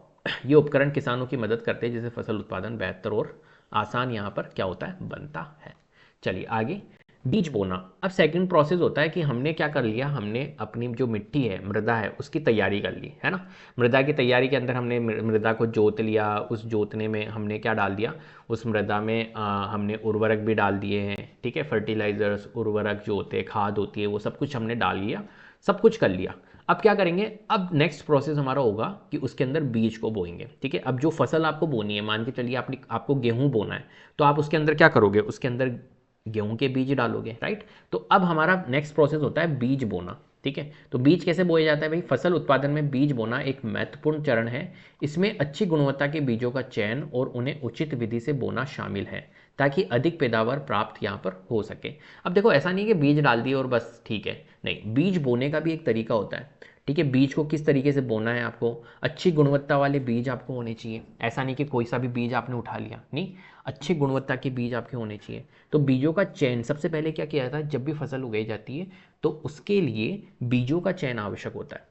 [SPEAKER 1] ये उपकरण किसानों की मदद करते हैं जिससे फसल उत्पादन बेहतर और आसान यहाँ पर क्या होता है, बनता है। चलिए आगे, बीज बोना। अब सेकंड प्रोसेस होता है कि हमने क्या कर लिया, हमने अपनी जो मिट्टी है, मृदा है, उसकी तैयारी कर ली, है ना। मृदा की तैयारी के अंदर हमने मृदा को जोत लिया, उस जोतने में हमने क्या डाल दिया, उस मृदा में हमने उर्वरक भी डाल दिए हैं। ठीक है, फर्टिलाइजर्स, उर्वरक जो होते हैं, खाद होती है, वो सब कुछ हमने डाल लिया, सब कुछ कर लिया। अब क्या करेंगे, अब नेक्स्ट प्रोसेस हमारा होगा कि उसके अंदर बीज को बोएंगे। ठीक है, अब जो फसल आपको बोनी है, मान के चलिए आपको गेहूं बोना है, तो आप उसके अंदर क्या करोगे, उसके अंदर गेहूं के बीज डालोगे, राइट। तो अब हमारा नेक्स्ट प्रोसेस होता है बीज बोना। ठीक है, तो बीज कैसे बोया जाता है भाई, फसल उत्पादन में बीज बोना एक महत्वपूर्ण चरण है। इसमें अच्छी गुणवत्ता के बीजों का चयन और उन्हें उचित विधि से बोना शामिल है ताकि अधिक पैदावार प्राप्त यहाँ पर हो सके। अब देखो ऐसा नहीं है कि बीज डाल दिए और बस ठीक है, नहीं, बीज बोने का भी एक तरीका होता है। ठीक है, बीज को किस तरीके से बोना है, आपको अच्छी गुणवत्ता वाले बीज आपको होने चाहिए। ऐसा नहीं कि कोई सा भी बीज आपने उठा लिया, नहीं, अच्छी गुणवत्ता के बीज आपके होने चाहिए। तो बीजों का चयन सबसे पहले क्या किया जाता है, जब भी फसल उगाई जाती है तो उसके लिए बीजों का चयन आवश्यक होता है।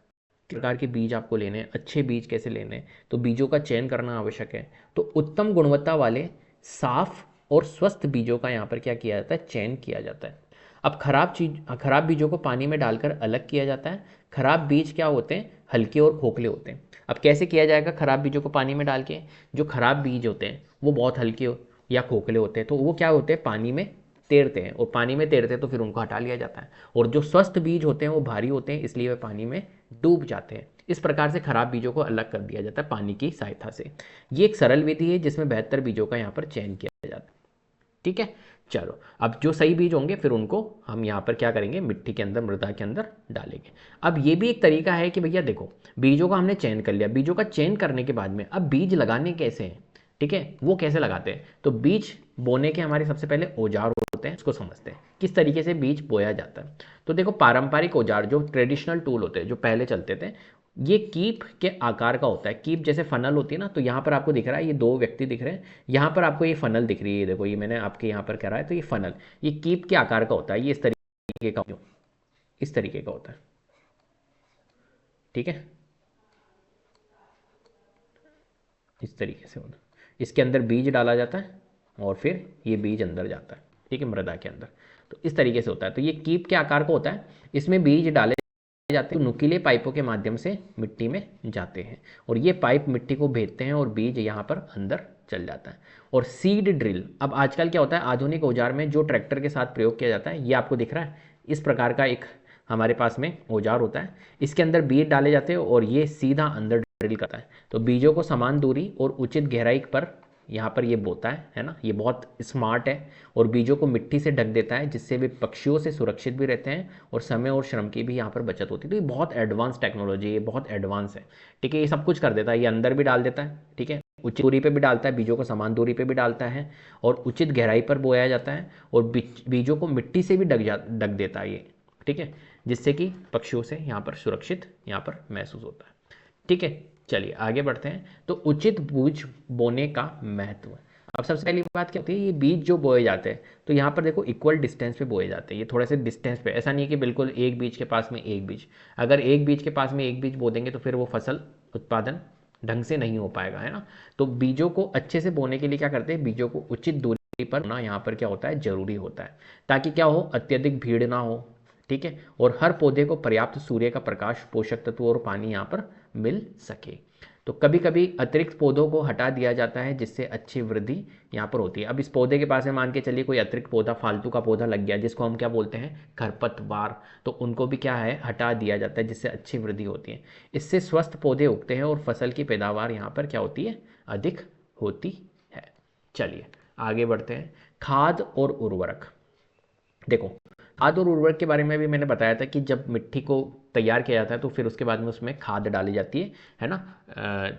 [SPEAKER 1] प्रकार के बीज आपको लेने हैं, अच्छे बीज कैसे लेने हैं, तो बीजों का चयन करना आवश्यक है। तो उत्तम गुणवत्ता वाले साफ और स्वस्थ बीजों का यहाँ पर क्या किया जाता है, चयन किया जाता है। अब खराब बीजों को पानी में डालकर अलग किया जाता है। खराब बीज क्या होते हैं, हल्के और खोखले होते हैं। अब कैसे किया जाएगा खराब बीजों को पानी में डाल के, जो खराब बीज होते हैं वो बहुत हल्के या खोखले होते हैं, तो वो क्या होते हैं, पानी में तैरते हैं, और पानी में तैरते हैं तो फिर उनको हटा लिया जाता है। और जो स्वस्थ बीज होते हैं वो भारी होते हैं, इसलिए वे पानी में डूब जाते हैं। इस प्रकार से खराब बीजों को अलग कर दिया जाता है पानी की सहायता से। ये एक सरल विधि है जिसमें बेहतर बीजों का यहाँ पर चयन किया जाता है। ठीक है, चलो अब जो सही बीज होंगे फिर उनको हम यहाँ पर क्या करेंगे, मिट्टी के अंदर, मृदा के अंदर डालेंगे। अब ये भी एक तरीका है कि भैया देखो, बीजों का हमने चयन कर लिया, बीजों का चयन करने के बाद में अब बीज लगाने कैसे हैं, ठीक है, वो कैसे लगाते हैं। तो बीज बोने के हमारे सबसे पहले औजार होते हैं, उसको समझते हैं किस तरीके से बीज बोया जाता है। तो देखो, पारंपरिक औजार जो ट्रेडिशनल टूल होते हैं जो पहले चलते थे, ये कीप के आकार का होता है। कीप जैसे फनल होती है ना, तो यहाँ पर आपको दिख रहा है ये दो व्यक्ति दिख रहे हैं, यहाँ पर आपको ये फनल दिख रही है, देखो ये मैंने आपके यहाँ पर कह रहा है, तो ये फनल ये कीप के आकार का होता है, ये इस तरीके का, इस तरीके का होता है। ठीक है, इस तरीके से होता है। इसके अंदर बीज डाला जाता है और फिर ये बीज अंदर जाता है, ठीक है, मृदा के अंदर। तो इस तरीके से होता है। तो ये कीप के आकार का होता है, इसमें बीज डाले जाते हैं, नुकीले पाइपों के माध्यम से मिट्टी में जाते हैं, और ये पाइप मिट्टी को भेदते हैं और बीज यहाँ पर अंदर चल जाता है। और सीड ड्रिल, अब आजकल क्या होता है, आधुनिक औजार में जो ट्रैक्टर के साथ प्रयोग किया जाता है, ये आपको दिख रहा है, इस प्रकार का एक हमारे पास में औजार होता है। इसके अंदर बीज डाले जाते हैं और ये सीधा अंदर ड्रिल करता है। तो बीजों को समान दूरी और उचित गहराई पर यहाँ पर ये बोता है ना, ये बहुत स्मार्ट है, और बीजों को मिट्टी से ढक देता है, जिससे वे पक्षियों से सुरक्षित भी रहते हैं और समय और श्रम की भी यहाँ पर बचत होती है। तो ये बहुत एडवांस टेक्नोलॉजी है, ये बहुत एडवांस है। ठीक है, ये सब कुछ कर देता है, ये अंदर भी डाल देता है, ठीक है, उचित दूरी पे भी डालता है, बीजों को समान दूरी पे भी डालता है, और उचित गहराई पर बोया जाता है, और बीजों को मिट्टी से भी ढक देता है ये, ठीक है, जिससे कि पक्षियों से यहाँ पर सुरक्षित यहाँ पर महसूस होता है। ठीक है, चलिए आगे बढ़ते हैं। तो उचित बीज बोने का महत्व। अब सबसे पहली बात क्या होती है, ये बीज जो बोए जाते हैं, तो यहाँ पर देखो इक्वल डिस्टेंस पे बोए जाते हैं, ये थोड़े से डिस्टेंस पे, ऐसा नहीं है कि बिल्कुल एक बीज के पास में एक बीज। अगर एक बीज के पास में एक बीज बो देंगे तो फिर वो फसल उत्पादन ढंग से नहीं हो पाएगा, है ना। तो बीजों को अच्छे से बोने के लिए क्या करते हैं, बीजों को उचित दूरी पर बोना यहाँ पर क्या होता है, जरूरी होता है, ताकि क्या हो, अत्यधिक भीड़ ना हो, ठीक है, और हर पौधे को पर्याप्त सूर्य का प्रकाश, पोषक तत्व और पानी यहाँ पर मिल सके। तो कभी कभी अतिरिक्त पौधों को हटा दिया जाता है, जिससे अच्छी वृद्धि यहाँ पर होती है। अब इस पौधे के पास में मान के चलिए कोई अतिरिक्त पौधा, फालतू का पौधा लग गया, जिसको हम क्या बोलते हैं, खरपतवार, तो उनको भी क्या है, हटा दिया जाता है, जिससे अच्छी वृद्धि होती है। इससे स्वस्थ पौधे उगते हैं और फसल की पैदावार यहाँ पर क्या होती है, अधिक होती है। चलिए आगे बढ़ते हैं। खाद और उर्वरक। देखो, खाद और उर्वरक के बारे में भी मैंने बताया था कि जब मिट्टी को तैयार किया जाता है तो फिर उसके बाद में उसमें खाद डाली जाती है ना,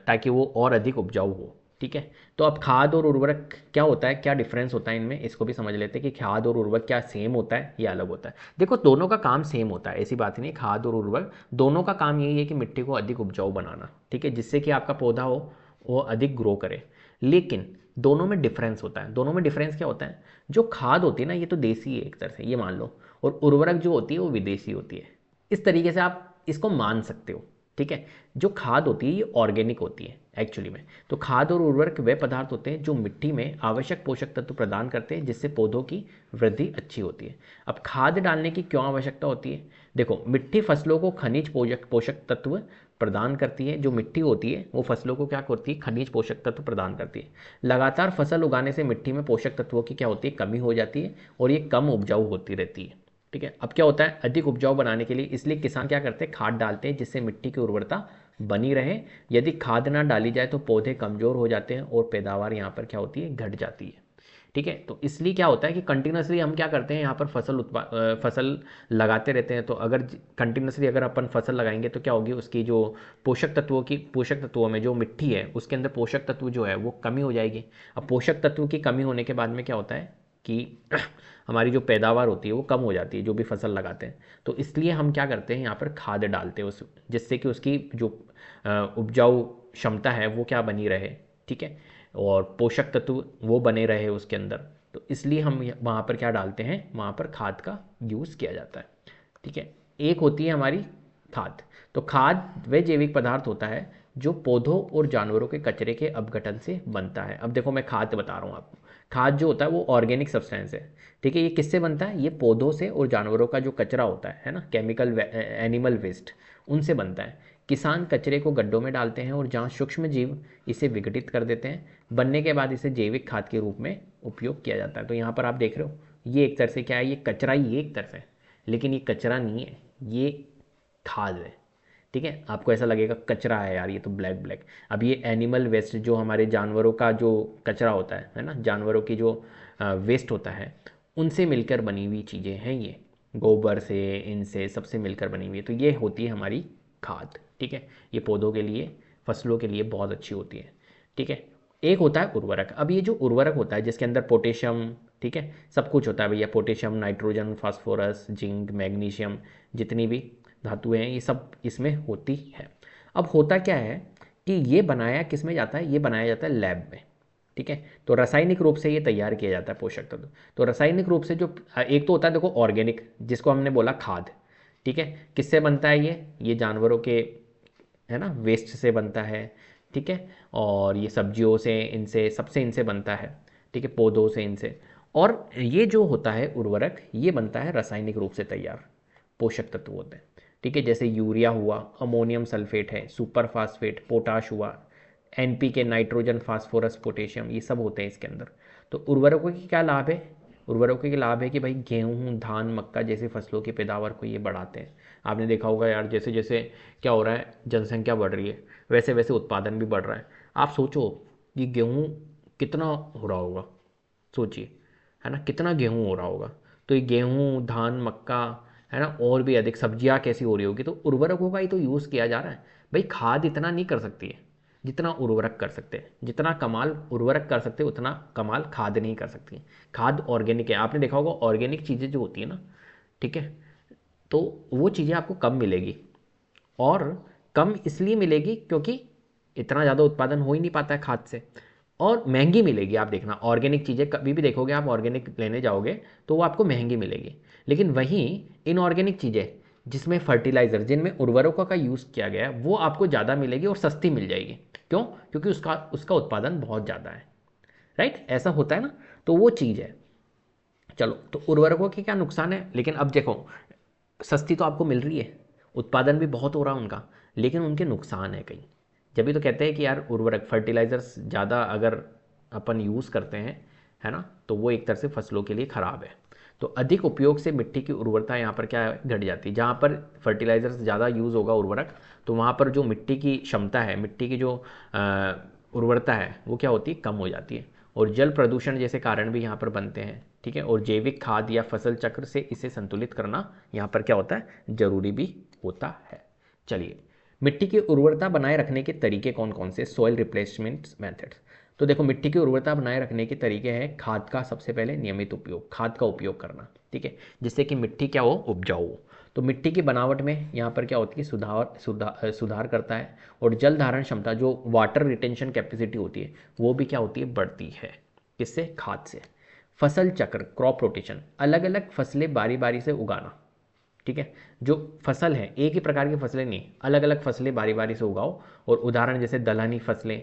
[SPEAKER 1] ताकि वो और अधिक उपजाऊ हो। ठीक है, तो अब खाद और उर्वरक क्या होता है, क्या डिफरेंस होता है इनमें, इसको भी समझ लेते हैं कि खाद और उर्वरक क्या सेम होता है या अलग होता है। देखो, दोनों का काम सेम होता है, ऐसी बात नहीं, खाद और उर्वरक दोनों का काम यही है कि मिट्टी को अधिक उपजाऊ बनाना, ठीक है, जिससे कि आपका पौधा हो वो अधिक ग्रो करे। लेकिन दोनों में डिफरेंस होता है। दोनों में डिफरेंस क्या होता है, जो खाद होती है ना, ये तो देसी है एक तरह से, ये मान लो, और उर्वरक जो होती है वो विदेशी होती है। इस तरीके से आप इसको मान सकते हो। ठीक है, जो खाद होती है ये ऑर्गेनिक होती है एक्चुअली में। तो खाद और उर्वरक वे पदार्थ होते हैं जो मिट्टी में आवश्यक पोषक तत्व प्रदान करते हैं, जिससे पौधों की वृद्धि अच्छी होती है। अब खाद डालने की क्यों आवश्यकता होती है, देखो, मिट्टी फसलों को खनिज पोषक तत्व प्रदान करती है। जो मिट्टी होती है वो फसलों को क्या करती है, खनिज पोषक तत्व प्रदान करती है। लगातार फसल उगाने से मिट्टी में पोषक तत्वों की क्या होती है, कमी हो जाती है, और ये कम उपजाऊ होती रहती है। ठीक है, अब क्या होता है, अधिक उपजाऊ बनाने के लिए इसलिए किसान क्या करते हैं, खाद डालते हैं, जिससे मिट्टी की उर्वरता बनी रहे। यदि खाद ना डाली जाए तो पौधे कमजोर हो जाते हैं और पैदावार यहाँ पर क्या होती है, घट जाती है। ठीक है, तो इसलिए क्या होता है कि कंटिन्यूसली हम क्या करते हैं, यहाँ पर फसल लगाते रहते हैं। तो अगर कंटिन्यूसली अगर अपन फसल लगाएंगे तो क्या होगी, उसकी जो पोषक तत्वों में जो मिट्टी है उसके अंदर पोषक तत्व जो है वो कमी हो जाएगी। अब पोषक तत्व की कमी होने के बाद में क्या होता है कि हमारी जो पैदावार होती है वो कम हो जाती है, जो भी फसल लगाते हैं। तो इसलिए हम क्या करते हैं, यहाँ पर खाद डालते हैं जिससे कि उसकी जो उपजाऊ क्षमता है वो क्या बनी रहे, ठीक है, और पोषक तत्व वो बने रहे उसके अंदर। तो इसलिए हम वहाँ पर क्या डालते हैं, वहाँ पर खाद का यूज़ किया जाता है। ठीक है, एक होती है हमारी खाद। तो खाद वह जैविक पदार्थ होता है जो पौधों और जानवरों के कचरे के अपघटन से बनता है। अब देखो, मैं खाद बता रहा हूँ आपको, खाद जो होता है वो ऑर्गेनिक सब्सटेंस है, ठीक है। ये किससे बनता है? ये पौधों से और जानवरों का जो कचरा होता है ना, केमिकल एनिमल वेस्ट, उनसे बनता है। किसान कचरे को गड्ढों में डालते हैं और जहाँ सूक्ष्म जीव इसे विघटित कर देते हैं, बनने के बाद इसे जैविक खाद के रूप में उपयोग किया जाता है। तो यहाँ पर आप देख रहे हो, ये एक तरह से क्या है, ये कचरा ही एक तरफ है, लेकिन ये कचरा नहीं है, ये खाद है, ठीक है। आपको ऐसा लगेगा कचरा है यार, ये तो ब्लैक ब्लैक। अब ये एनिमल वेस्ट, जो हमारे जानवरों का जो कचरा होता है ना, जानवरों की जो वेस्ट होता है, उनसे मिलकर बनी हुई चीज़ें हैं ये, गोबर से, इनसे सबसे मिलकर बनी हुई है। तो ये होती है हमारी खाद, ठीक है। ये पौधों के लिए, फसलों के लिए बहुत अच्छी होती है, ठीक है। एक होता है उर्वरक। अब ये जो उर्वरक होता है जिसके अंदर पोटेशियम, ठीक है, सब कुछ होता है भैया, potassium, nitrogen, phosphorus, zinc, magnesium, जितनी भी धातुएं हैं ये सब इसमें होती है। अब होता क्या है कि ये बनाया किस में जाता है? ये बनाया जाता है लैब में, ठीक है। तो रासायनिक रूप से ये तैयार किया जाता है पोषक तत्व। तो रासायनिक रूप से जो एक तो होता है देखो ऑर्गेनिक, जिसको हमने बोला खाद, ठीक है। किससे बनता है ये जानवरों के, है ना, वेस्ट से बनता है, ठीक है। और ये सब्जियों से, इनसे सबसे इनसे बनता है, ठीक है, पौधों से, इनसे। और ये जो होता है उर्वरक, ये बनता है रासायनिक रूप से तैयार, पोषक तत्व होते हैं, ठीक है। जैसे यूरिया हुआ, अमोनियम सल्फेट है, सुपर फास्फेट, पोटाश हुआ, एनपीके, नाइट्रोजन, फास्फोरस, पोटेशियम, ये सब होते हैं इसके अंदर। तो उर्वरकों के क्या लाभ है? उर्वरकों के लाभ है कि भाई गेहूँ, धान, मक्का जैसी फसलों की पैदावार को ये बढ़ाते हैं। आपने देखा होगा यार, जैसे जैसे क्या हो रहा है, जनसंख्या बढ़ रही है, वैसे वैसे उत्पादन भी बढ़ रहा है। आप सोचो ये गेहूँ कितना हो रहा होगा, सोचिए, है ना, कितना गेहूँ हो रहा होगा। तो ये गेहूँ, धान, मक्का, है ना, और भी अधिक सब्जियाँ कैसी हो रही होगी। तो उर्वरकों का ही तो यूज़ किया जा रहा है भाई। खाद इतना नहीं कर सकती है जितना उर्वरक कर सकते हैं, जितना कमाल उर्वरक कर सकते हैं उतना कमाल खाद नहीं कर सकती। खाद ऑर्गेनिक है, आपने देखा होगा ऑर्गेनिक चीज़ें जो होती है ना, ठीक है, तो वो चीज़ें आपको कम मिलेगी। और कम इसलिए मिलेगी क्योंकि इतना ज़्यादा उत्पादन हो ही नहीं पाता है खाद से, और महंगी मिलेगी। आप देखना ऑर्गेनिक चीज़ें कभी भी देखोगे आप, ऑर्गेनिक लेने जाओगे तो वो आपको महंगी मिलेगी। लेकिन वहीं इनऑर्गेनिक चीज़ें जिसमें फर्टिलाइज़र, जिनमें उर्वरकों का यूज़ किया गया है, वो आपको ज़्यादा मिलेगी और सस्ती मिल जाएगी। क्यों? क्योंकि उसका उसका उत्पादन बहुत ज़्यादा है, राइट, ऐसा होता है ना। तो वो चीज़ है। चलो, तो उर्वरकों के क्या नुकसान है? लेकिन अब देखो, सस्ती तो आपको मिल रही है, उत्पादन भी बहुत हो रहा है उनका, लेकिन उनके नुकसान है कई। जब भी तो कहते हैं कि यार उर्वरक, फर्टिलाइज़र्स ज़्यादा अगर अपन यूज़ करते हैं, है ना, तो वो एक तरह से फसलों के लिए ख़राब है। तो अधिक उपयोग से मिट्टी की उर्वरता यहाँ पर क्या है, घट जाती है। जहाँ पर फर्टिलाइज़र्स ज़्यादा यूज़ होगा उर्वरक, तो वहाँ पर जो मिट्टी की क्षमता है, मिट्टी की जो उर्वरता है, वो क्या होती है, कम हो जाती है। और जल प्रदूषण जैसे कारण भी यहाँ पर बनते हैं, ठीक है। और जैविक खाद या फसल चक्र से इसे संतुलित करना यहाँ पर क्या होता है, जरूरी भी होता है। चलिए, मिट्टी की उर्वरता बनाए रखने के तरीके कौन कौन से? Soil replacement methods. तो देखो, मिट्टी की उर्वरता बनाए रखने के तरीके हैं खाद का सबसे पहले नियमित उपयोग, खाद का उपयोग करना, ठीक है, जिससे कि मिट्टी क्या हो, उपजाऊ हो। तो मिट्टी की बनावट में यहाँ पर क्या होती है, सुधार करता है। और जल धारण क्षमता, जो वाटर रिटेंशन कैपेसिटी होती है, वो भी क्या होती है, बढ़ती है। किससे? खाद से। फसल चक्र, क्रॉप रोटेशन, अलग अलग फसलें बारी बारी से उगाना, ठीक है। जो फसल है, एक ही प्रकार की फसलें नहीं, अलग अलग फसलें बारी बारी से उगाओ। और उदाहरण जैसे दलहनी फसलें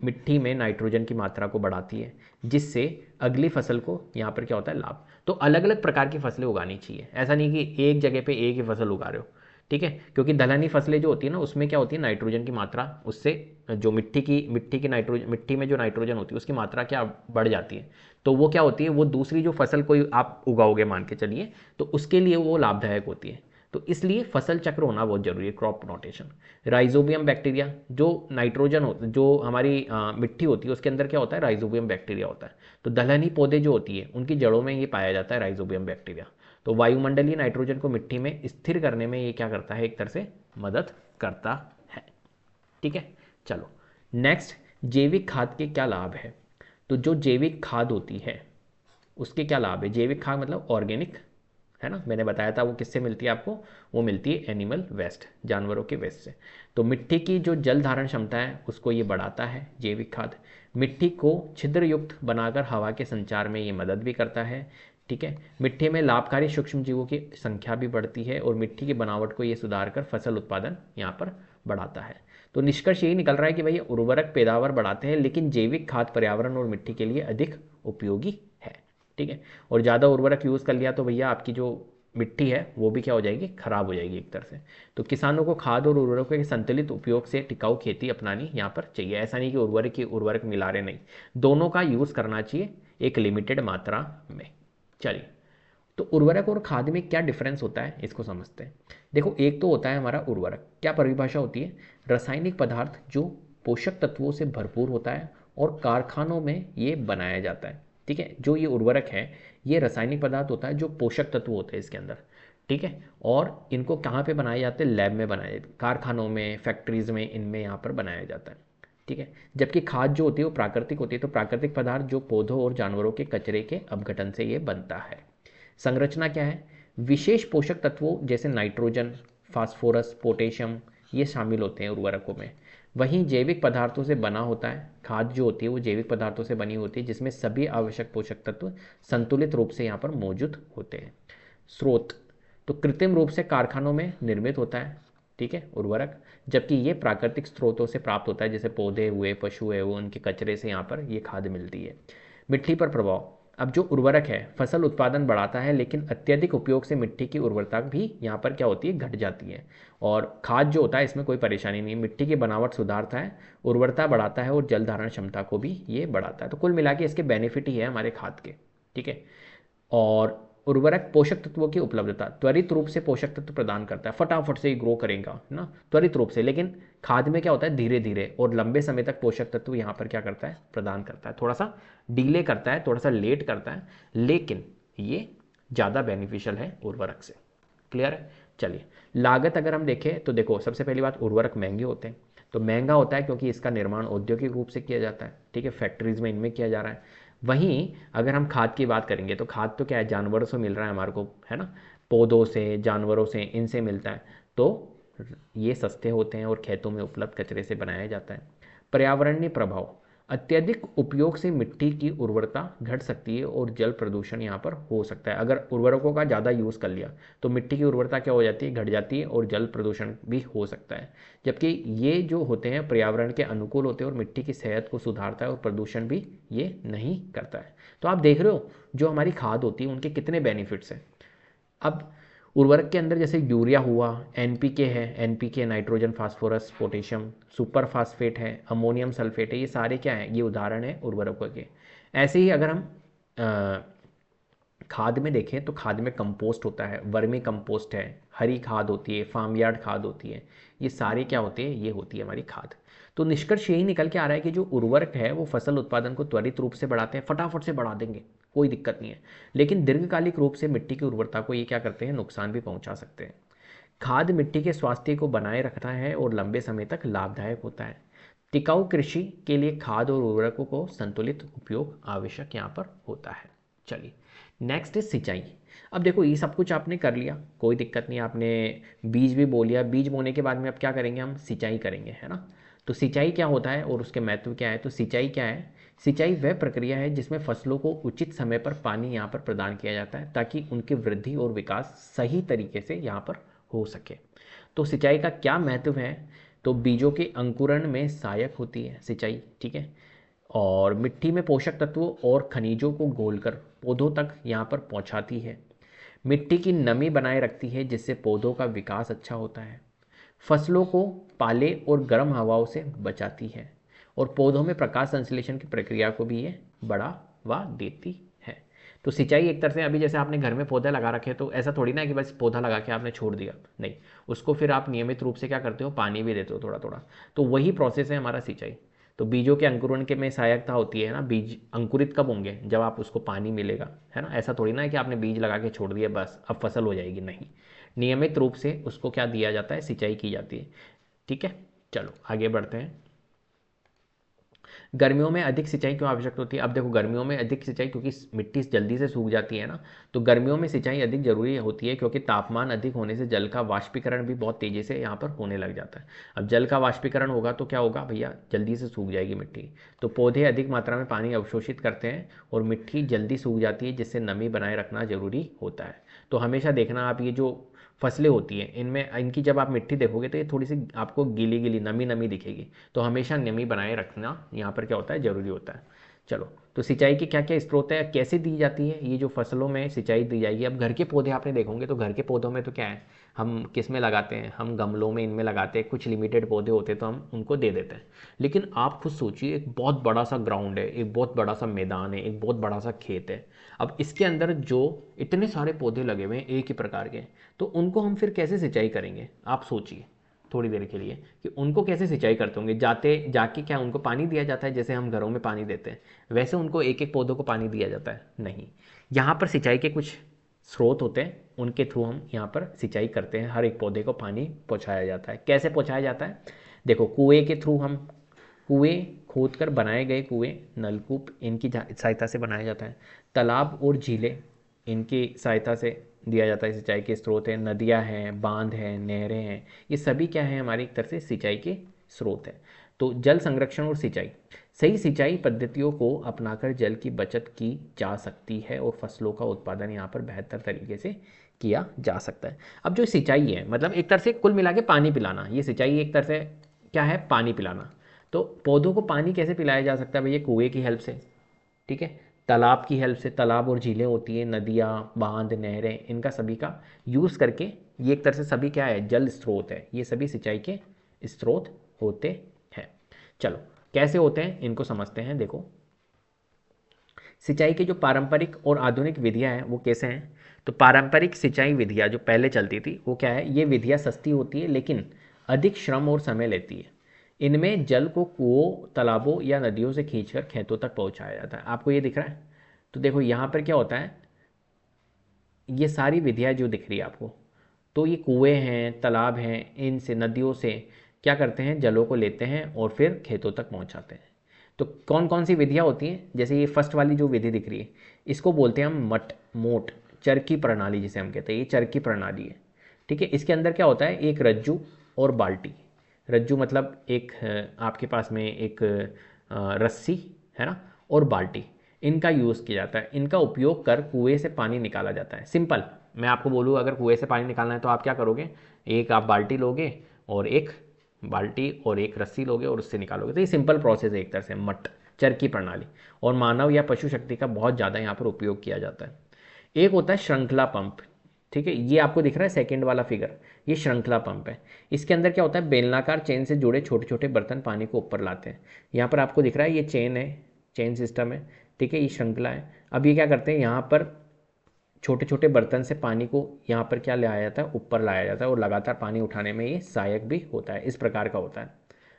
[SPEAKER 1] मिट्टी में नाइट्रोजन की मात्रा को बढ़ाती है, जिससे अगली फसल को यहाँ पर क्या होता है, लाभ। तो अलग अलग प्रकार की फसलें उगानी चाहिए, ऐसा नहीं कि एक जगह पे एक ही फसल उगा रहे हो, ठीक है। क्योंकि दलहनी फसलें जो होती है ना, उसमें क्या होती है, नाइट्रोजन की मात्रा, उससे जो मिट्टी की नाइट्रोजन, मिट्टी में जो नाइट्रोजन होती है उसकी मात्रा क्या बढ़ जाती है। तो वो क्या होती है, वो दूसरी जो फसल कोई आप उगाओगे मान के चलिए, तो उसके लिए वो लाभदायक होती है। तो इसलिए फसल चक्र होना बहुत जरूरी है, क्रॉप रोटेशन। राइजोबियम बैक्टीरिया, जो नाइट्रोजन होता है, जो हमारी मिट्टी होती है उसके अंदर क्या होता है, राइजोबियम बैक्टीरिया होता है। तो दलहनी पौधे जो होती है उनकी जड़ों में ये पाया जाता है, राइजोबियम बैक्टीरिया। तो वायुमंडलीय नाइट्रोजन को मिट्टी में स्थिर करने में ये क्या करता है, एक तरह से मदद करता है, ठीक है। चलो नेक्स्ट, जैविक खाद के क्या लाभ है? तो जो जैविक खाद होती है उसके क्या लाभ है? जैविक खाद मतलब ऑर्गेनिक, है ना, मैंने बताया था वो किससे मिलती है आपको, वो मिलती है एनिमल वेस्ट, जानवरों के वेस्ट से। तो मिट्टी की जो जल धारण क्षमता है उसको ये बढ़ाता है जैविक खाद। मिट्टी को छिद्र युक्त बनाकर हवा के संचार में ये मदद भी करता है, ठीक है। मिट्टी में लाभकारी सूक्ष्म जीवों की संख्या भी बढ़ती है और मिट्टी की बनावट को ये सुधार कर फसल उत्पादन यहाँ पर बढ़ाता है। तो तो निष्कर्ष यही निकल रहा है कि भाई उर्वरक पैदावार बढ़ाते हैं, लेकिन जैविक खाद पर्यावरण और मिट्टी के लिए अधिक उपयोगी है। ठीक है, और ज़्यादा उर्वरक यूज़ कर लिया तो भैया आपकी जो मिट्टी है वो भी क्या हो जाएगी, खराब हो जाएगी एक तरह से। तो किसानों को खाद और उर्वरकों के संतुलित उपयोग से टिकाऊ खेती अपनानी यहाँ पर चाहिए। ऐसा नहीं कि उर्वरक मिला रहे, नहीं, दोनों का यूज़ करना चाहिए एक लिमिटेड मात्रा में। चलिए, तो उर्वरक और खाद में क्या डिफरेंस होता है इसको समझते हैं। देखो, एक तो होता है हमारा उर्वरक, क्या परिभाषा होती है, रासायनिक पदार्थ जो पोषक तत्वों से भरपूर होता है और कारखानों में ये बनाया जाता है। ठीक है, जो ये उर्वरक है ये रासायनिक पदार्थ होता है जो पोषक तत्व होते हैं इसके अंदर। ठीक है, और इनको कहाँ पे बनाए जाते हैं, लैब में बनाए जाते हैं, कारखानों में, फैक्ट्रीज में, इनमें यहाँ पर बनाया जाता है। ठीक है, जबकि खाद जो होती है वो प्राकृतिक होती है, तो प्राकृतिक पदार्थ जो पौधों और जानवरों के कचरे के अपघटन से ये बनता है। संरचना क्या है, विशेष पोषक तत्वों जैसे नाइट्रोजन, फास्फोरस, पोटेशियम ये शामिल होते हैं उर्वरकों में। वहीं जैविक पदार्थों से बना होता है, खाद जो होती है वो जैविक पदार्थों से बनी होती है जिसमें सभी आवश्यक पोषक तत्व संतुलित रूप से यहाँ पर मौजूद होते हैं। स्रोत, तो कृत्रिम रूप से कारखानों में निर्मित होता है, ठीक है, उर्वरक, जबकि ये प्राकृतिक स्रोतों से प्राप्त होता है, जैसे पौधे हुए, पशु हुए, वो उनके कचरे से यहाँ पर ये खाद मिलती है। मिट्टी पर प्रभाव, अब जो उर्वरक है फसल उत्पादन बढ़ाता है, लेकिन अत्यधिक उपयोग से मिट्टी की उर्वरता भी यहाँ पर क्या होती है, घट जाती है। और खाद जो होता है इसमें कोई परेशानी नहीं, मिट्टी की बनावट सुधारता है, उर्वरता बढ़ाता है और जल धारण क्षमता को भी ये बढ़ाता है। तो कुल मिला के इसके बेनिफिट ही है हमारे खाद के। ठीक है, और उर्वरक पोषक तत्वों की उपलब्धता, त्वरित रूप से पोषक तत्व प्रदान करता है, फटाफट से ही ग्रो करेगा, है ना, त्वरित रूप से। लेकिन खाद में क्या होता है, धीरे धीरे और लंबे समय तक पोषक तत्व यहाँ पर क्या करता है, प्रदान करता है, थोड़ा सा डिले करता है, थोड़ा सा लेट करता है, लेकिन ये ज़्यादा बेनिफिशियल है उर्वरक से। क्लियर है। चलिए, लागत अगर हम देखें तो देखो, सबसे पहली बात, उर्वरक महंगे होते हैं। तो महंगा होता है क्योंकि इसका निर्माण औद्योगिक रूप से किया जाता है, ठीक है, फैक्ट्रीज में इनमें किया जा रहा है। वहीं अगर हम खाद की बात करेंगे तो खाद तो क्या है, जानवरों से मिल रहा है हमारे को, है ना, पौधों से, जानवरों से, इनसे मिलता है, तो ये सस्ते होते हैं और खेतों में उपलब्ध कचरे से बनाया जाता है। पर्यावरणीय प्रभाव, अत्यधिक उपयोग से मिट्टी की उर्वरता घट सकती है और जल प्रदूषण यहाँ पर हो सकता है। अगर उर्वरकों का ज़्यादा यूज़ कर लिया तो मिट्टी की उर्वरता क्या हो जाती है, घट जाती है, और जल प्रदूषण भी हो सकता है। जबकि ये जो होते हैं पर्यावरण के अनुकूल होते हैं और मिट्टी की सेहत को सुधारता है और प्रदूषण भी ये नहीं करता है। तो आप देख रहे हो जो हमारी खाद होती है उनके कितने बेनिफिट्स हैं। अब उर्वरक के अंदर जैसे यूरिया हुआ, एनपीके है, NPK nitrogen, phosphorus, potassium, super phosphate है, अमोनियम सल्फेट है, ये सारे क्या हैं, ये उदाहरण है उर्वरकों के। ऐसे ही अगर हम खाद में देखें तो खाद में कंपोस्ट होता है, वर्मी कंपोस्ट है, हरी खाद होती है, फार्म यार्ड खाद होती है, ये सारे क्या होते हैं, ये होती है हमारी खाद। तो निष्कर्ष यही निकल के आ रहा है कि जो उर्वरक है वो फसल उत्पादन को त्वरित रूप से बढ़ाते हैं, फटाफट से बढ़ा देंगे, कोई दिक्कत नहीं है, लेकिन दीर्घकालिक रूप से मिट्टी की उर्वरता को ये क्या करते हैं, नुकसान भी पहुंचा सकते हैं। खाद मिट्टी के स्वास्थ्य को बनाए रखता है और लंबे समय तक लाभदायक होता है। टिकाऊ कृषि के लिए खाद और उर्वरकों को संतुलित उपयोग आवश्यक यहाँ पर होता है। चलिए, नेक्स्ट इज सिंचाई। अब देखो, ये सब कुछ आपने कर लिया, कोई दिक्कत नहीं, आपने बीज भी बो लिया, बीज बोने के बाद में अब क्या करेंगे, हम सिंचाई करेंगे, है ना। तो सिंचाई क्या होता है और उसके महत्व क्या है, तो सिंचाई क्या है, सिंचाई वह प्रक्रिया है जिसमें फसलों को उचित समय पर पानी यहाँ पर प्रदान किया जाता है ताकि उनकी वृद्धि और विकास सही तरीके से यहाँ पर हो सके। तो सिंचाई का क्या महत्व है, तो बीजों के अंकुरण में सहायक होती है सिंचाई, ठीक है, और मिट्टी में पोषक तत्वों और खनिजों को घोलकर पौधों तक यहाँ पर पहुँचाती है। मिट्टी की नमी बनाए रखती है जिससे पौधों का विकास अच्छा होता है। फसलों को पाले और गर्म हवाओं से बचाती है और पौधों में प्रकाश संश्लेषण की प्रक्रिया को भी ये बढ़ावा देती है। तो सिंचाई एक तरह से, अभी जैसे आपने घर में पौधे लगा रखे तो ऐसा थोड़ी ना है कि बस पौधा लगा के आपने छोड़ दिया, नहीं, उसको फिर आप नियमित रूप से क्या करते हो, पानी भी देते हो थोड़ा थोड़ा। तो वही प्रोसेस है हमारा सिंचाई। तो बीजों के अंकुरण के में सहायकता होती है ना, बीज अंकुरित कब होंगे, जब आप उसको पानी मिलेगा, है ना। ऐसा थोड़ी ना है कि आपने बीज लगा के छोड़ दिया बस अब फसल हो जाएगी, नहीं, नियमित रूप से उसको क्या दिया जाता है, सिंचाई की जाती है। ठीक है, चलो आगे बढ़ते हैं। गर्मियों में अधिक सिंचाई क्यों आवश्यक होती है, अब देखो गर्मियों में अधिक सिंचाई क्योंकि मिट्टी जल्दी से सूख जाती है ना, तो गर्मियों में सिंचाई अधिक जरूरी होती है क्योंकि तापमान अधिक होने से जल का वाष्पीकरण भी बहुत तेजी से यहाँ पर होने लग जाता है। अब जल का वाष्पीकरण होगा तो क्या होगा भैया, जल्दी से सूख जाएगी मिट्टी, तो पौधे अधिक मात्रा में पानी अवशोषित करते हैं और मिट्टी जल्दी सूख जाती है जिससे नमी बनाए रखना जरूरी होता है। तो हमेशा देखना आप, ये जो फसलें होती हैं, इनमें इनकी जब आप मिट्टी देखोगे तो ये थोड़ी सी आपको गीली गीली नमी नमी दिखेगी। तो हमेशा नमी बनाए रखना यहाँ पर क्या होता है, ज़रूरी होता है। चलो, तो सिंचाई के क्या क्या स्रोत है, कैसे दी जाती है ये जो फसलों में सिंचाई दी जाएगी। अब घर के पौधे आपने देखोगे तो घर के पौधों में तो क्या है, हम किस में लगाते हैं, हम गमलों में इनमें लगाते हैं। कुछ लिमिटेड पौधे होते हैं तो हम उनको दे देते हैं। लेकिन आप खुद सोचिए, एक बहुत बड़ा सा ग्राउंड है, एक बहुत बड़ा सा मैदान है, एक बहुत बड़ा सा खेत है। अब इसके अंदर जो इतने सारे पौधे लगे हुए हैं एक ही प्रकार के, तो उनको हम फिर कैसे सिंचाई करेंगे। आप सोचिए थोड़ी देर के लिए कि उनको कैसे सिंचाई करते होंगे। जाते जाके क्या उनको पानी दिया जाता है जैसे हम घरों में पानी देते हैं, वैसे उनको एक एक पौधों को पानी दिया जाता है? नहीं। यहाँ पर सिंचाई के कुछ स्रोत होते हैं, उनके थ्रू हम यहाँ पर सिंचाई करते हैं। हर एक पौधे को पानी पहुँचाया जाता है। कैसे पहुँचाया जाता है, देखो कुएँ के थ्रू हम, कुएँ खोद कर बनाए गए कुएँ, नलकूप इनकी सहायता से बनाया जाता है। तालाब और झीलें इनकी सहायता से दिया जाता है। सिंचाई के स्रोत हैं, नदियाँ हैं, बांध हैं, नहरें हैं, ये सभी क्या है, हमारी एक तरह से सिंचाई के स्रोत हैं। तो जल संरक्षण और सिंचाई, सही सिंचाई पद्धतियों को अपनाकर जल की बचत की जा सकती है और फसलों का उत्पादन यहाँ पर बेहतर तरीके से किया जा सकता है। अब जो सिंचाई है, मतलब एक तरह से कुल मिला के पानी पिलाना, ये सिंचाई एक तरह से क्या है, पानी पिलाना। तो पौधों को पानी कैसे पिलाया जा सकता है भैया, कुएँ की हेल्प से, ठीक है, तालाब की हेल्प से। तालाब और झीलें होती हैं, नदियाँ, बांध, नहरें, इनका सभी का यूज़ करके, ये एक तरह से सभी क्या है, जल स्रोत है, ये सभी सिंचाई के स्रोत होते हैं। चलो कैसे होते हैं इनको समझते हैं। देखो, सिंचाई के जो पारंपरिक और आधुनिक विधियां हैं वो कैसे हैं। तो पारंपरिक सिंचाई विधियां जो पहले चलती थी वो क्या है, ये विधियां सस्ती होती है लेकिन अधिक श्रम और समय लेती है। इनमें जल को कुओं, तालाबों या नदियों से खींचकर खेतों तक पहुंचाया जाता है। आपको ये दिख रहा है, तो देखो यहाँ पर क्या होता है, ये सारी विधियाँ जो दिख रही है आपको, तो ये कुएँ हैं, तालाब हैं, इनसे, नदियों से क्या करते हैं, जलों को लेते हैं और फिर खेतों तक पहुंचाते हैं। तो कौन कौन सी विधियाँ होती हैं, जैसे ये फर्स्ट वाली जो विधि दिख रही है, इसको बोलते हैं हम मोट चरकी प्रणाली, जिसे हम कहते हैं, ये चरकी प्रणाली है। ठीक है, इसके अंदर क्या होता है, एक रज्जू और बाल्टी। रज्जू मतलब एक आपके पास में एक रस्सी है ना, और बाल्टी, इनका यूज़ किया जाता है। इनका उपयोग कर कुएं से पानी निकाला जाता है। सिंपल, मैं आपको बोलूँ अगर कुएं से पानी निकालना है तो आप क्या करोगे, एक आप बाल्टी लोगे और एक बाल्टी और एक रस्सी लोगे और उससे निकालोगे। तो ये सिंपल प्रोसेस है एक तरह से, मट चरकी प्रणाली। और मानव या पशु शक्ति का बहुत ज़्यादा यहाँ पर उपयोग किया जाता है। एक होता है श्रृंखला पंप। ठीक है, ये आपको दिख रहा है सेकंड वाला फिगर, ये श्रृंखला पंप है। इसके अंदर क्या होता है, बेलनाकार चेन से जुड़े छोटे छोटे बर्तन पानी को ऊपर लाते हैं। यहाँ पर आपको दिख रहा है ये चेन है, चेन सिस्टम है। ठीक है, ये श्रृंखला है। अब ये क्या करते हैं, यहाँ पर छोटे छोटे बर्तन से पानी को यहाँ पर क्या लाया जाता है, ऊपर लाया जाता है, और लगातार पानी उठाने में ये सहायक भी होता है। इस प्रकार का होता है,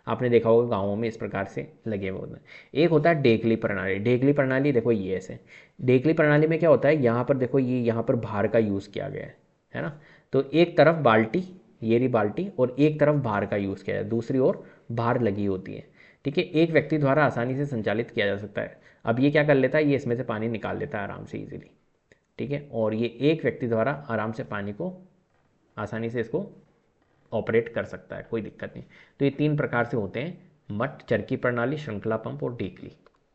[SPEAKER 1] आपने देखा होगा गाँवों में इस प्रकार से लगे हुए होते हैं। एक होता है डेकली प्रणाली। डेकली प्रणाली देखो ये ऐसे, डेकली प्रणाली में क्या होता है, यहाँ पर देखो ये यहाँ पर भार का यूज़ किया गया है ना। तो एक तरफ बाल्टी, ये रही बाल्टी, और एक तरफ भार का यूज़ किया है, दूसरी ओर भार लगी होती है। ठीक है, एक व्यक्ति द्वारा आसानी से संचालित किया जा सकता है। अब ये क्या कर लेता है, ये इसमें से पानी निकाल लेता है आराम से, ईजिली। ठीक है, और ये एक व्यक्ति द्वारा आराम से पानी को, आसानी से इसको ऑपरेट कर सकता है, कोई दिक्कत नहीं। तो ये तीन प्रकार से होते हैं, मट, चरकी प्रणाली, श्रृंखला पंप और डेकली।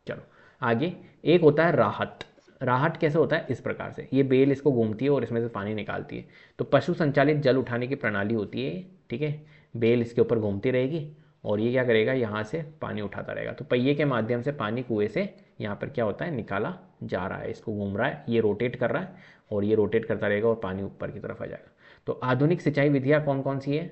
[SPEAKER 1] चलो आगे, एक होता है राहत। राहत कैसे होता है, इस प्रकार से, ये बेल इसको घूमती है और इसमें से पानी निकालती है। तो पशु संचालित जल उठाने की प्रणाली होती है। ठीक है, बेल इसके ऊपर घूमती रहेगी और ये क्या करेगा, यहाँ से पानी उठाता रहेगा। तो पहिए के माध्यम से पानी कुएं से यहाँ पर क्या होता है, निकाला जा रहा है। इसको घूम रहा है, ये रोटेट कर रहा है और ये रोटेट करता रहेगा और पानी ऊपर की तरफ आ जाएगा। तो आधुनिक सिंचाई विधियाँ कौन कौन सी है,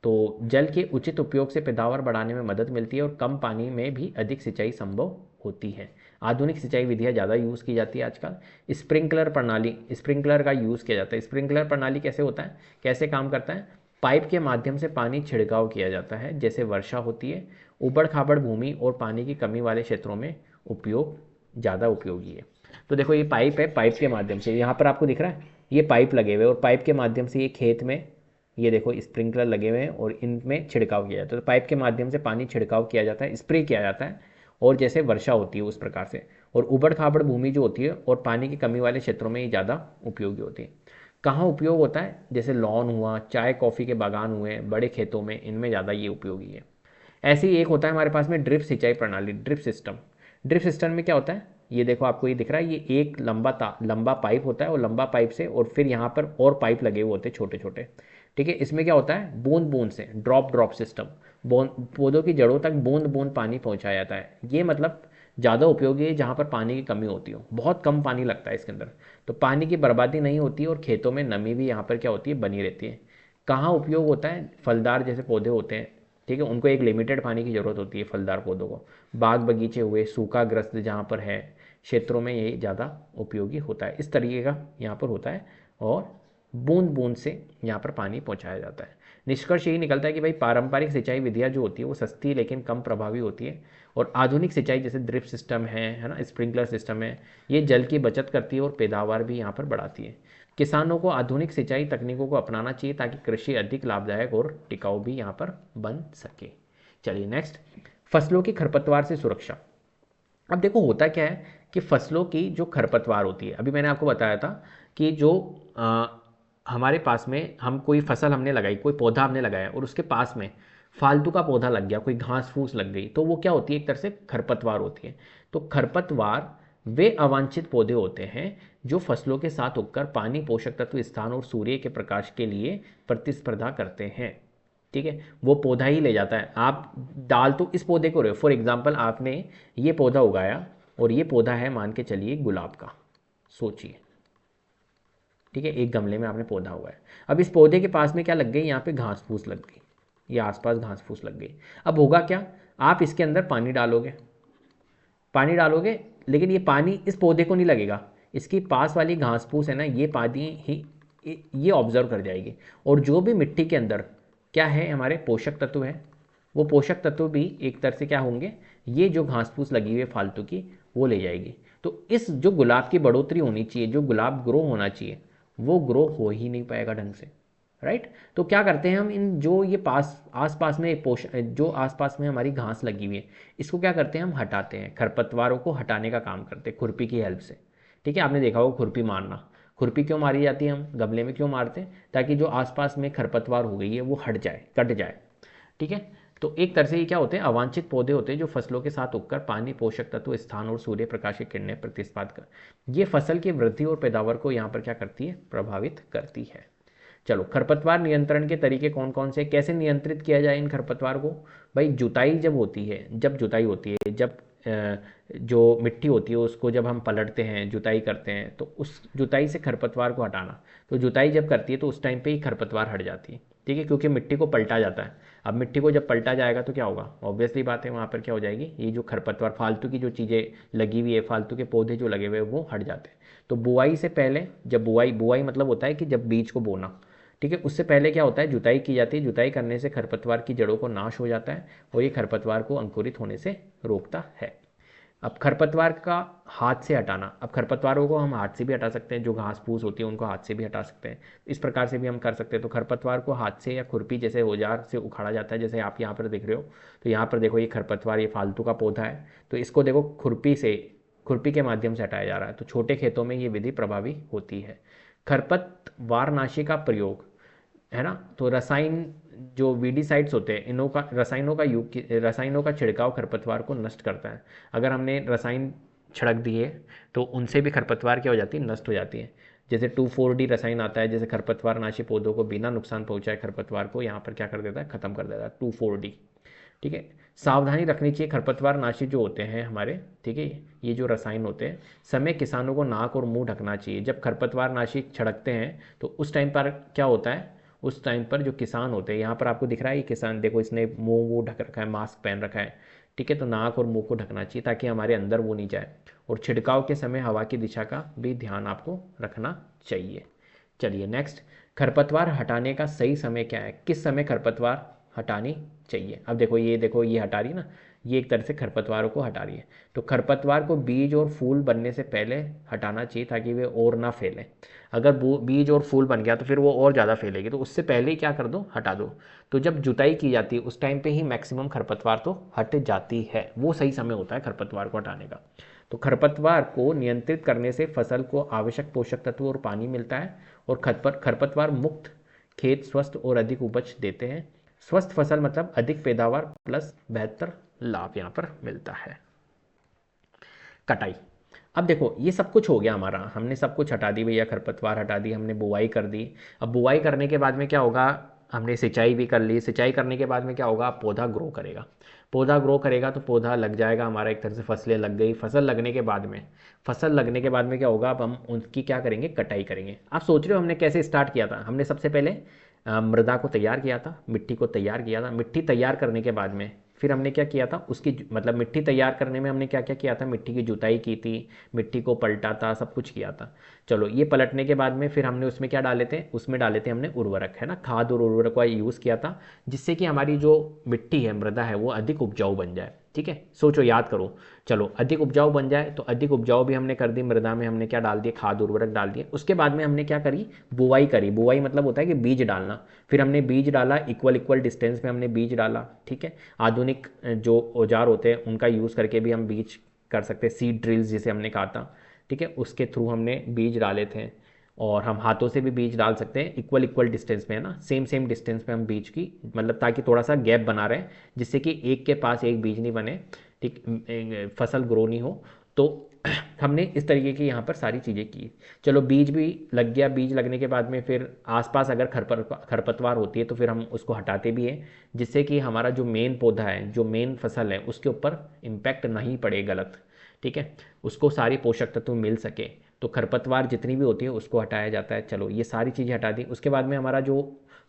[SPEAKER 1] तो जल के उचित उपयोग से पैदावार बढ़ाने में मदद मिलती है और कम पानी में भी अधिक सिंचाई संभव होती है। आधुनिक सिंचाई विधियाँ ज़्यादा यूज़ की जाती है आजकल। स्प्रिंकलर प्रणाली, स्प्रिंकलर का यूज़ किया जाता है। स्प्रिंकलर प्रणाली कैसे होता है, कैसे काम करता है, पाइप के माध्यम से पानी छिड़काव किया जाता है, जैसे वर्षा होती है। उबड़ खाबड़ भूमि और पानी की कमी वाले क्षेत्रों में उपयोग ज़्यादा उपयोगी है। तो देखो ये पाइप है, पाइप के माध्यम से, यहाँ पर आपको दिख रहा है ये पाइप लगे हुए, और पाइप के माध्यम से ये खेत में, ये देखो स्प्रिंकलर लगे हुए हैं और इनमें छिड़काव किया जाता है। तो पाइप के माध्यम से पानी छिड़काव किया जाता है, स्प्रे किया जाता है, और जैसे वर्षा होती है उस प्रकार से। और उबड़ खाबड़ भूमि जो होती है और पानी की कमी वाले क्षेत्रों में ये ज़्यादा उपयोगी होती है। कहाँ उपयोग होता है, जैसे लॉन हुआ, चाय कॉफ़ी के बागान हुए, बड़े खेतों में, इनमें ज़्यादा ये उपयोगी है। ऐसे ही एक होता है हमारे पास में ड्रिप सिंचाई प्रणाली, ड्रिप सिस्टम। ड्रिप सिस्टम में क्या होता है, ये देखो आपको ये दिख रहा है, ये एक लंबा पाइप होता है और लंबा पाइप से और फिर यहाँ पर और पाइप लगे हुए होते हैं छोटे छोटे। ठीक है, इसमें क्या होता है, बूंद बूंद से ड्रॉप ड्रॉप सिस्टम, पौधों की जड़ों तक बूंद बूंद पानी पहुंचाया जाता है। ये मतलब ज़्यादा उपयोगी है जहाँ पर पानी की कमी होती हो, बहुत कम पानी लगता है इसके अंदर, तो पानी की बर्बादी नहीं होती और खेतों में नमी भी यहाँ पर क्या होती है, बनी रहती है। कहाँ उपयोग होता है, फलदार जैसे पौधे होते हैं, ठीक है, उनको एक लिमिटेड पानी की ज़रूरत होती है फलदार पौधों को। बाग बगीचे हुए, सूखाग्रस्त जहाँ पर है क्षेत्रों में ये ज़्यादा उपयोगी होता है, इस तरीके का यहाँ पर होता है और बूंद बूंद से यहाँ पर पानी पहुँचाया जाता है। निष्कर्ष यही निकलता है कि भाई पारंपरिक सिंचाई विधियाँ जो होती है वो सस्ती लेकिन कम प्रभावी होती है, और आधुनिक सिंचाई जैसे ड्रिप सिस्टम है ना, स्प्रिंकलर सिस्टम है, ये जल की बचत करती है और पैदावार भी यहाँ पर बढ़ाती है। किसानों को आधुनिक सिंचाई तकनीकों को अपनाना चाहिए ताकि कृषि अधिक लाभदायक और टिकाऊ भी यहाँ पर बन सके। चलिए नेक्स्ट, फसलों की खरपतवार से सुरक्षा। अब देखो होता क्या है कि फसलों की जो खरपतवार होती है, अभी मैंने आपको बताया था कि जो हमारे पास में हम कोई फसल हमने लगाई, कोई पौधा हमने लगाया और उसके पास में फालतू का पौधा लग गया, कोई घास फूस लग गई, तो वो क्या होती है, एक तरह से खरपतवार होती है। तो खरपतवार वे अवांछित पौधे होते हैं जो फसलों के साथ उगकर पानी, पोषक तत्व, स्थान और सूर्य के प्रकाश के लिए प्रतिस्पर्धा करते हैं। ठीक है, वो पौधा ही ले जाता है। आप डाल तो इस पौधे को रहे हो, फॉर एग्जाम्पल आपने ये पौधा उगाया और ये पौधा है मान के चलिए गुलाब का, सोचिए, ठीक है, एक गमले में आपने पौधा हुआ है। अब इस पौधे के पास में क्या लग गई, यहाँ पे घास फूस लग गई, ये आसपास घास फूस लग गई। अब होगा क्या, आप इसके अंदर पानी डालोगे, लेकिन ये पानी इस पौधे को नहीं लगेगा, इसकी पास वाली घास फूस है ना, ये पानी ही ये ऑब्जर्व कर जाएगी, और जो भी मिट्टी के अंदर क्या है, हमारे पोषक तत्व है, वो पोषक तत्व भी एक तरह से क्या होंगे, ये जो घास फूस लगी हुई है फालतू की, वो ले जाएगी। तो इस जो गुलाब की बढ़ोतरी होनी चाहिए, जो गुलाब ग्रो होना चाहिए, वो ग्रो हो ही नहीं पाएगा ढंग से, राइट। तो क्या करते हैं हम, इन जो ये आसपास में जो आसपास में हमारी घास लगी हुई है, इसको क्या करते हैं, हम हटाते हैं, खरपतवारों को हटाने का काम करते हैं खुरपी की हेल्प से। ठीक है, आपने देखा होगा खुरपी मारना, खुरपी क्यों मारी जाती है, हम गमले में क्यों मारते हैं, ताकि जो आसपास में खरपतवार हो गई है वो हट जाए, कट जाए। ठीक है, तो एक तरह से ये क्या होते हैं, अवांछित पौधे होते हैं जो फसलों के साथ उगकर पानी, पोषक तत्व, स्थान और सूर्य प्रकाश की किरणें प्रतिस्पर्धा कर, ये फसल की वृद्धि और पैदावार को यहाँ पर क्या करती है, प्रभावित करती है। चलो, खरपतवार नियंत्रण के तरीके कौन कौन से, कैसे नियंत्रित किया जाए इन खरपतवार को। भाई जुताई जब होती है, जब जो मिट्टी होती है उसको जब हम पलटते हैं, जुताई करते हैं, तो उस जुताई से खरपतवार को हटाना, तो जुताई जब करती है तो उस टाइम पे ही खरपतवार हट जाती है। ठीक है, क्योंकि मिट्टी को पलटा जाता है। अब मिट्टी को जब पलटा जाएगा तो क्या होगा, ऑब्वियसली बात है, वहाँ पर क्या हो जाएगी, ये जो खरपतवार फालतू की जो चीज़ें लगी हुई है, फालतू के पौधे जो लगे हुए हैं वो हट जाते हैं। तो बुआई से पहले, जब बुआई मतलब होता है कि जब बीज को बोना, ठीक है, उससे पहले क्या होता है, जुताई की जाती है। जुताई करने से खरपतवार की जड़ों को नाश हो जाता है और ये खरपतवार को अंकुरित होने से रोकता है। अब खरपतवार का हाथ से हटाना, अब खरपतवारों को हम हाथ से भी हटा सकते हैं, जो घास फूस होती है उनको हाथ से भी हटा सकते हैं, इस प्रकार से भी हम कर सकते हैं। तो खरपतवार को हाथ से या खुरपी जैसे औजार से उखाड़ा जाता है, जैसे आप यहाँ पर देख रहे हो। तो यहाँ पर देखो, ये खरपतवार, ये फालतू का पौधा है, तो इसको देखो खुरपी के माध्यम से हटाया जा रहा है। तो छोटे खेतों में ये विधि प्रभावी होती है। खरपतवारनाशी का प्रयोग, है ना, तो रसायन जो वीडीसाइड्स होते हैं, इनों का रसायनों का छिड़काव खरपतवार को नष्ट करता है। अगर हमने रसायन छिड़क दिए तो उनसे भी खरपतवार क्या हो जाती है, नष्ट हो जाती है। जैसे 2,4-D रसायन आता है, जैसे खरपतवारनाशी पौधों को बिना नुकसान पहुंचाए खरपतवार को यहाँ पर क्या कर देता है, खत्म कर देता है, 2,4-D। ठीक है, सावधानी रखनी चाहिए खरपतवारनाशी जो होते हैं हमारे, ठीक है, ये जो रसायन होते हैं, समय किसानों को नाक और मुंह ढकना चाहिए। जब खरपतवारनाशी छिड़कते हैं तो उस टाइम पर क्या होता है, उस टाइम पर जो किसान होते हैं, यहाँ पर आपको दिख रहा है ये किसान, देखो इसने मुंह ढक रखा है, मास्क पहन रखा है। ठीक है, तो नाक और मुंह को ढकना चाहिए ताकि हमारे अंदर वो नहीं जाए, और छिड़काव के समय हवा की दिशा का भी ध्यान आपको रखना चाहिए। चलिए नेक्स्ट, खरपतवार हटाने का सही समय क्या है, किस समय खरपतवार हटानी चाहिए। अब देखो ये हटा रही है ना, ये एक तरह से खरपतवारों को हटा रही है। तो खरपतवार को बीज और फूल बनने से पहले हटाना चाहिए ताकि वे और ना फैलें। अगर बीज और फूल बन गया तो फिर वो और ज़्यादा फैलेगी, तो उससे पहले ही क्या कर दो, हटा दो। तो जब जुताई की जाती है उस टाइम पे ही मैक्सिमम खरपतवार तो हट जाती है, वो सही समय होता है खरपतवार को हटाने का। तो खरपतवार को नियंत्रित करने से फसल को आवश्यक पोषक तत्व और पानी मिलता है, और खरपतवार मुक्त खेत स्वस्थ और अधिक उपज देते हैं। स्वस्थ फसल मतलब अधिक पैदावार प्लस बेहतर लाभ यहाँ पर मिलता है। कटाई, अब देखो ये सब कुछ हो गया हमारा, हमने सब कुछ हटा दी भैया, खरपतवार हटा दी, हमने बुवाई कर दी। अब बुवाई करने के बाद में क्या होगा, हमने सिंचाई भी कर ली, सिंचाई करने के बाद में क्या होगा, पौधा ग्रो करेगा। पौधा ग्रो करेगा तो पौधा लग जाएगा हमारा, एक तरह से फसलें लग गई। फसल लगने के बाद में, फसल लगने के बाद में क्या होगा, अब हम उनकी क्या करेंगे, कटाई करेंगे। आप सोच रहे हो हमने कैसे स्टार्ट किया था, हमने सबसे पहले मृदा को तैयार किया था, मिट्टी को तैयार किया था। मिट्टी तैयार करने के बाद में फिर हमने क्या किया था, उसकी मतलब मिट्टी तैयार करने में हमने क्या क्या किया था, मिट्टी की जुताई की थी, मिट्टी को पलटा था, सब कुछ किया था। चलो ये पलटने के बाद में फिर हमने उसमें क्या डाले थे, उसमें डाले थे हमने उर्वरक, है ना, खाद और उर्वरक का यूज़ किया था, जिससे कि हमारी जो मिट्टी है, मृदा है, वो अधिक उपजाऊ बन जाए। ठीक है, सोचो, याद करो। चलो अधिक उपजाऊ बन जाए, तो अधिक उपजाऊ भी हमने कर दी, मृदा में हमने क्या डाल दिए, खाद उर्वरक डाल दिए। उसके बाद में हमने क्या करी, बुवाई करी। बुवाई मतलब होता है कि बीज डालना। फिर हमने बीज डाला, इक्वल इक्वल डिस्टेंस में हमने बीज डाला। ठीक है, आधुनिक जो औजार होते हैं उनका यूज़ करके भी हम बीज कर सकते हैं, सीड ड्रिल्स जिसे हमने कहा था। ठीक है, उसके थ्रू हमने बीज डाले थे। और हम हाथों से भी बीज डाल सकते हैं, इक्वल इक्वल डिस्टेंस में, है ना, सेम सेम डिस्टेंस पे हम बीज की, मतलब ताकि थोड़ा सा गैप बना रहे, जिससे कि एक के पास एक बीज नहीं बने, ठीक, फसल ग्रो नहीं हो। तो हमने इस तरीके की यहाँ पर सारी चीज़ें की। चलो बीज भी लग गया, बीज लगने के बाद में फिर आसपास अगर खरपतवार होती है तो फिर हम उसको हटाते भी हैं, जिससे कि हमारा जो मेन पौधा है, जो मेन फसल है, उसके ऊपर इम्पैक्ट नहीं पड़े गलत। ठीक है, उसको सारी पोषक तत्व मिल सके, तो खरपतवार जितनी भी होती है उसको हटाया जाता है। चलो ये सारी चीज़ें हटा दी। उसके बाद में हमारा जो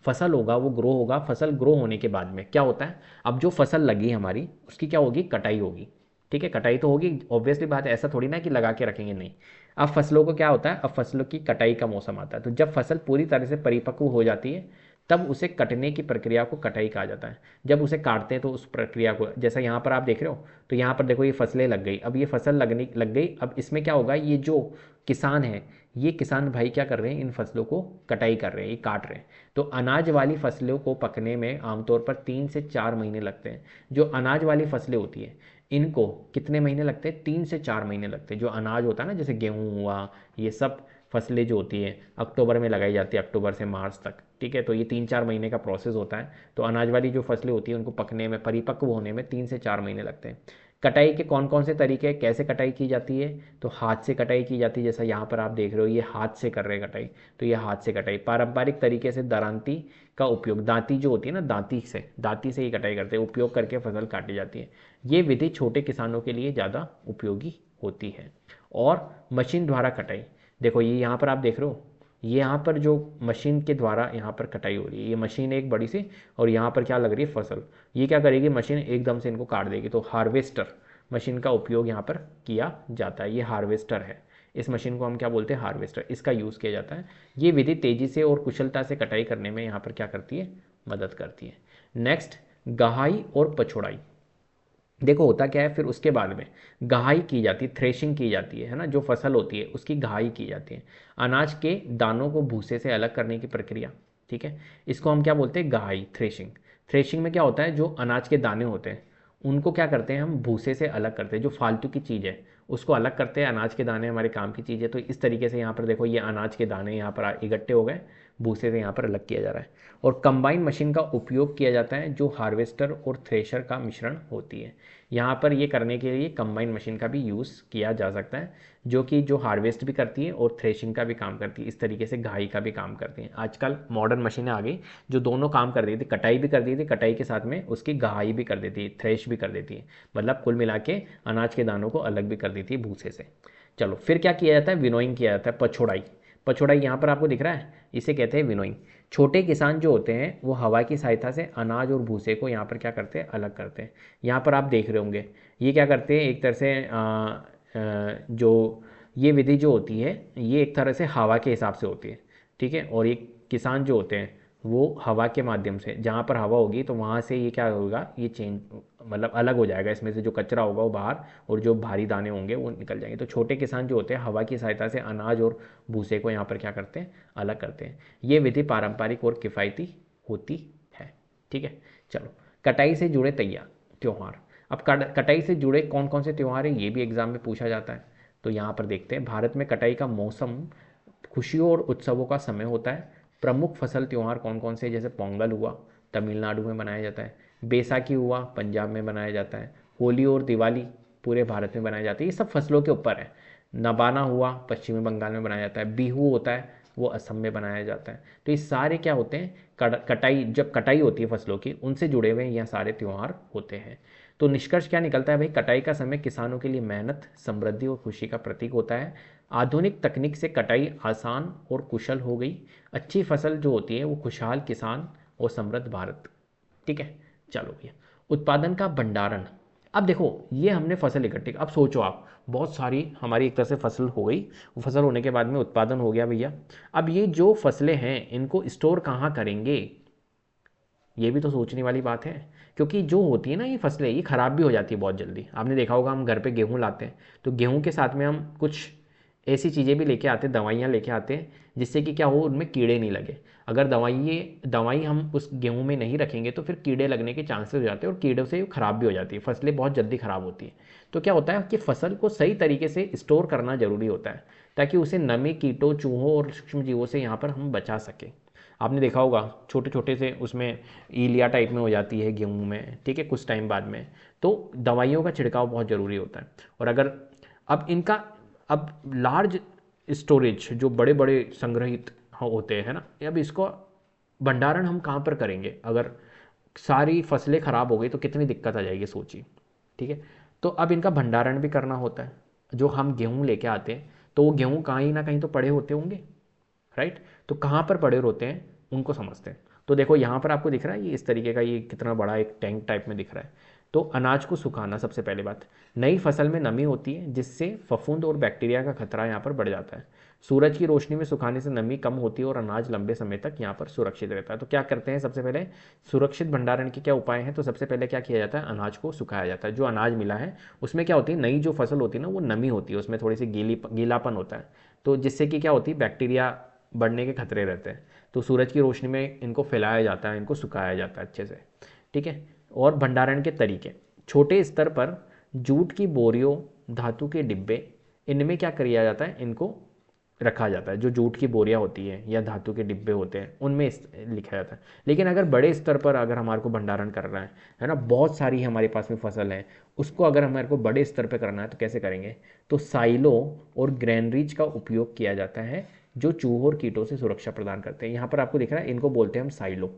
[SPEAKER 1] फसल होगा वो ग्रो होगा। फसल ग्रो होने के बाद में क्या होता है, अब जो फसल लगी हमारी उसकी क्या होगी, कटाई होगी। ठीक है, कटाई तो होगी, ऑब्वियसली बात है, ऐसा थोड़ी ना कि लगा के रखेंगे, नहीं। अब फसलों को क्या होता है, अब फसलों की कटाई का मौसम आता है। तो जब फसल पूरी तरह से परिपक्व हो जाती है, तब उसे कटने की प्रक्रिया को कटाई कहा जाता है। जब उसे काटते हैं तो उस प्रक्रिया को, जैसा यहाँ पर आप देख रहे हो, तो यहाँ पर देखो ये फसलें लग गई। अब ये फसल लगने लग गई, अब इसमें क्या होगा, ये जो किसान है, ये किसान भाई क्या कर रहे हैं, इन फसलों को कटाई कर रहे हैं, ये काट रहे हैं। तो अनाज वाली फसलों को पकने में आमतौर पर 3 से 4 महीने लगते हैं। जो अनाज वाली फसलें होती है इनको कितने महीने लगते हैं, 3 से 4 महीने लगते हैं। जो अनाज होता है ना, जैसे गेहूँ हुआ, ये सब फसलें जो होती है अक्टूबर में लगाई जाती है, अक्टूबर से मार्च तक। ठीक है, तो ये 3-4 महीने का प्रोसेस होता है। तो अनाज वाली जो फसलें होती हैं उनको पकने में, परिपक्व होने में 3 से 4 महीने लगते हैं। कटाई के कौन कौन से तरीके हैं, कैसे कटाई की जाती है, तो हाथ से कटाई की जाती है। जैसा यहाँ पर आप देख रहे हो, ये हाथ से कर रहे हैं कटाई, तो ये हाथ से कटाई। पारंपरिक तरीके से दरांती का उपयोग, दांती जो होती है ना, दांती से ही कटाई करते हैं, उपयोग करके फसल काटी जाती है। ये विधि छोटे किसानों के लिए ज़्यादा उपयोगी होती है। और मशीन द्वारा कटाई, देखो ये यहाँ पर आप देख रहे हो, ये यहाँ पर जो मशीन के द्वारा यहाँ पर कटाई हो रही है, ये मशीन एक बड़ी सी, और यहाँ पर क्या लग रही है, फसल। ये क्या करेगी, मशीन एकदम से इनको काट देगी। तो हार्वेस्टर मशीन का उपयोग यहाँ पर किया जाता है, ये हार्वेस्टर है। इस मशीन को हम क्या बोलते हैं, हार्वेस्टर, इसका यूज़ किया जाता है। ये विधि तेज़ी से और कुशलता से कटाई करने में यहाँ पर क्या करती है, मदद करती है। नेक्स्ट, गहाई और पछोड़ाई। देखो होता क्या है, फिर उसके बाद में गहाई की जाती है, थ्रेशिंग की जाती है ना, जो फसल होती है उसकी गहाई की जाती है। अनाज के दानों को भूसे से अलग करने की प्रक्रिया। ठीक है, इसको हम क्या बोलते हैं, गहाई, थ्रेशिंग। थ्रेशिंग में क्या होता है, जो अनाज के दाने होते हैं उनको क्या करते हैं, हम भूसे से अलग करते हैं। जो फालतू की चीज़ है उसको अलग करते हैं, अनाज के दाने हमारे काम की चीज़ है। तो इस तरीके से यहाँ पर देखो, ये अनाज के दाने यहाँ पर इकट्ठे हो गए, भूसे से यहाँ पर अलग किया जा रहा है। और कंबाइन मशीन का उपयोग किया जाता है, जो हार्वेस्टर और थ्रेशर का मिश्रण होती है। यहाँ पर ये करने के लिए कंबाइन मशीन का भी यूज़ किया जा सकता है, जो कि जो हार्वेस्ट भी करती है और थ्रेशिंग का भी काम करती है, इस तरीके से घाई का भी काम करती हैं। आजकल मॉडर्न मशीनें आ गई जो दोनों काम कर देती थी, कटाई भी कर देती थी, कटाई के साथ में उसकी घाई भी कर देती है, थ्रेश भी कर देती है, मतलब कुल मिला के अनाज के दानों को अलग भी कर देती है भूसे से। चलो फिर क्या किया जाता है, विनोइंग किया जाता है, पछोड़ाई। पछोड़ाई यहाँ पर आपको दिख रहा है, इसे कहते हैं विनोइंग। छोटे किसान जो होते हैं वो हवा की सहायता से अनाज और भूसे को यहाँ पर क्या करते हैं, अलग करते हैं। यहाँ पर आप देख रहे होंगे ये क्या करते हैं, एक तरह से जो ये विधि जो होती है ये एक तरह से हवा के हिसाब से होती है। ठीक है, और ये किसान जो होते हैं वो हवा के माध्यम से, जहाँ पर हवा होगी तो वहाँ से ये क्या होगा, ये चेंज, मतलब अलग हो जाएगा, इसमें से जो कचरा होगा वो बाहर और जो भारी दाने होंगे वो निकल जाएंगे। तो छोटे किसान जो होते हैं हवा की सहायता से अनाज और भूसे को यहाँ पर क्या करते हैं, अलग करते हैं। ये विधि पारंपरिक और किफ़ायती होती है। ठीक है, चलो कटाई से जुड़े तैयार त्यौहार। अब कटाई से जुड़े कौन कौन से त्यौहार हैं, ये भी एग्जाम में पूछा जाता है। तो यहाँ पर देखते हैं, भारत में कटाई का मौसम खुशियों और उत्सवों का समय होता है। प्रमुख फसल त्यौहार कौन कौन से, जैसे पोंगल हुआ, तमिलनाडु में मनाया जाता है। बैसाखी हुआ, पंजाब में मनाया जाता है। होली और दिवाली पूरे भारत में मनाई जाती है। ये सब फसलों के ऊपर है। नबाना हुआ पश्चिमी बंगाल में बनाया जाता है, बिहू होता है वो असम में बनाया जाता है। तो ये सारे क्या होते हैं, कटाई, जब कटाई होती है फसलों की, उनसे जुड़े हुए यह सारे त्यौहार होते हैं। तो निष्कर्ष क्या निकलता है भाई, कटाई का समय किसानों के लिए मेहनत, समृद्धि और खुशी का प्रतीक होता है। आधुनिक तकनीक से कटाई आसान और कुशल हो गई। अच्छी फसल जो होती है वो खुशहाल किसान और समृद्ध भारत। ठीक है, चलो भैया, उत्पादन का भंडारण। अब देखो ये हमने फसल इकट्ठी, अब सोचो आप, बहुत सारी हमारी एक तरह से फसल हो गई, वो फसल होने के बाद में उत्पादन हो गया भैया। अब ये जो फसलें हैं इनको स्टोर कहाँ करेंगे, ये भी तो सोचने वाली बात है। क्योंकि जो होती है ना ये फसलें, ये ख़राब भी हो जाती है बहुत जल्दी। आपने देखा होगा हम घर पे गेहूँ लाते हैं, तो गेहूँ के साथ में हम कुछ ऐसी चीज़ें भी लेके आते हैं, दवाइयाँ लेके आते हैं, जिससे कि क्या हो, उनमें कीड़े नहीं लगे। अगर दवाई हम उस गेहूँ में नहीं रखेंगे तो फिर कीड़े लगने के चांसेस हो जाते हैं, और कीड़ों से ख़राब भी हो जाती है फसलें, बहुत जल्दी ख़राब होती है। तो क्या होता है कि फसल को सही तरीके से स्टोर करना ज़रूरी होता है, ताकि उसे नमी, कीटों, चूहों और सूक्ष्म जीवों से यहाँ पर हम बचा सकें। आपने देखा होगा छोटे छोटे से उसमें ईलिया टाइप में हो जाती है गेहूं में, ठीक है, कुछ टाइम बाद में। तो दवाइयों का छिड़काव बहुत ज़रूरी होता है। और अगर अब इनका, अब लार्ज स्टोरेज जो बड़े बड़े संग्रहित होते हैं ना, अब इसको भंडारण हम कहाँ पर करेंगे, अगर सारी फसलें ख़राब हो गई तो कितनी दिक्कत आ जाएगी, सोचिए। ठीक है, तो अब इनका भंडारण भी करना होता है। जो हम गेहूँ लेके आते हैं तो वो गेहूँ कहीं ना कहीं तो पड़े होते होंगे, राइट। तो कहाँ पर पड़े होते हैं उनको समझते हैं। तो देखो यहाँ पर आपको दिख रहा है ये इस तरीके का, ये कितना बड़ा एक टैंक टाइप में दिख रहा है। तो अनाज को सुखाना, सबसे पहले बात, नई फसल में नमी होती है जिससे फफूंद और बैक्टीरिया का खतरा यहाँ पर बढ़ जाता है। सूरज की रोशनी में सुखाने से नमी कम होती है और अनाज लंबे समय तक यहाँ पर सुरक्षित रहता है। तो क्या करते हैं, सबसे पहले सुरक्षित भंडारण के क्या उपाय हैं, तो सबसे पहले क्या किया जाता है, अनाज को सुखाया जाता है। जो अनाज मिला है उसमें क्या होती है, नई जो फसल होती है ना वो नमी होती है, उसमें थोड़ी सी गीलापन होता है। तो जिससे कि क्या होती है, बैक्टीरिया बढ़ने के खतरे रहते हैं। तो सूरज की रोशनी में इनको फैलाया जाता है, इनको सुखाया जाता है अच्छे से। ठीक है, और भंडारण के तरीके, छोटे स्तर पर जूट की बोरियों, धातु के डिब्बे, इनमें क्या किया जाता है, इनको रखा जाता है। जो जूट की बोरियां होती है या धातु के डिब्बे होते हैं उनमें लिखा जाता है। लेकिन अगर बड़े स्तर पर अगर हमारे को भंडारण करना है ना, बहुत सारी हमारे पास में फसल है, उसको अगर हमारे को बड़े स्तर पर करना है तो कैसे करेंगे, तो साइलो और ग्रैनरीज का उपयोग किया जाता है, जो चूहों और कीटों से सुरक्षा प्रदान करते हैं। यहाँ पर आपको दिख रहा है, इनको बोलते हैं हम साइलो।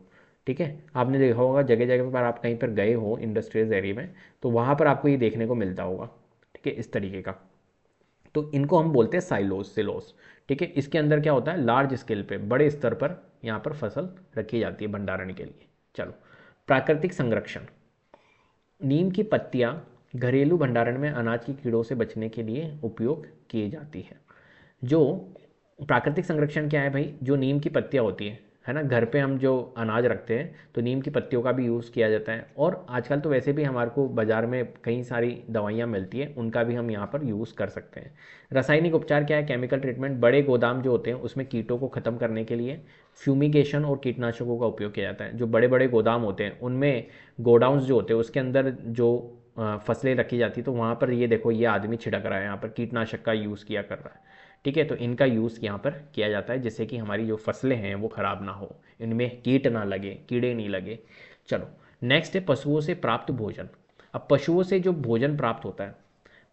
[SPEAKER 1] ठीक है, आपने देखा होगा जगह जगह पर, आप कहीं पर गए हो इंडस्ट्रियल एरिया में तो वहाँ पर आपको ये देखने को मिलता होगा। ठीक है, इस तरीके का, तो इनको हम बोलते हैं साइलोस, सिलोस। ठीक है, इसके अंदर क्या होता है, लार्ज स्केल पे, बड़े स्तर पर यहाँ पर फसल रखी जाती है भंडारण के लिए। चलो, प्राकृतिक संरक्षण, नीम की पत्तियाँ घरेलू भंडारण में अनाज की कीड़ों से बचने के लिए उपयोग की जाती है। जो प्राकृतिक संरक्षण क्या है भाई, जो नीम की पत्तियाँ होती है ना, घर पे हम जो अनाज रखते हैं तो नीम की पत्तियों का भी यूज़ किया जाता है। और आजकल तो वैसे भी हमारे को बाज़ार में कई सारी दवाइयाँ मिलती हैं, उनका भी हम यहाँ पर यूज़ कर सकते हैं। रासायनिक उपचार क्या है, केमिकल ट्रीटमेंट, बड़े गोदाम जो होते हैं उसमें कीटों को ख़त्म करने के लिए फ्यूमिगेशन और कीटनाशकों का उपयोग किया जाता है। जो बड़े बड़े गोदाम होते हैं उनमें, गोडाउंस जो होते हैं उसके अंदर जो फसलें रखी जाती, तो वहाँ पर ये देखो, ये आदमी छिड़क रहा है, यहाँ पर कीटनाशक का यूज़ किया कर रहा है। ठीक है, तो इनका यूज़ यहाँ पर किया जाता है जिससे कि हमारी जो फसलें हैं वो ख़राब ना हो, इनमें कीट ना लगे, कीड़े नहीं लगे। चलो, नेक्स्ट है पशुओं से प्राप्त भोजन। अब पशुओं से जो भोजन प्राप्त होता है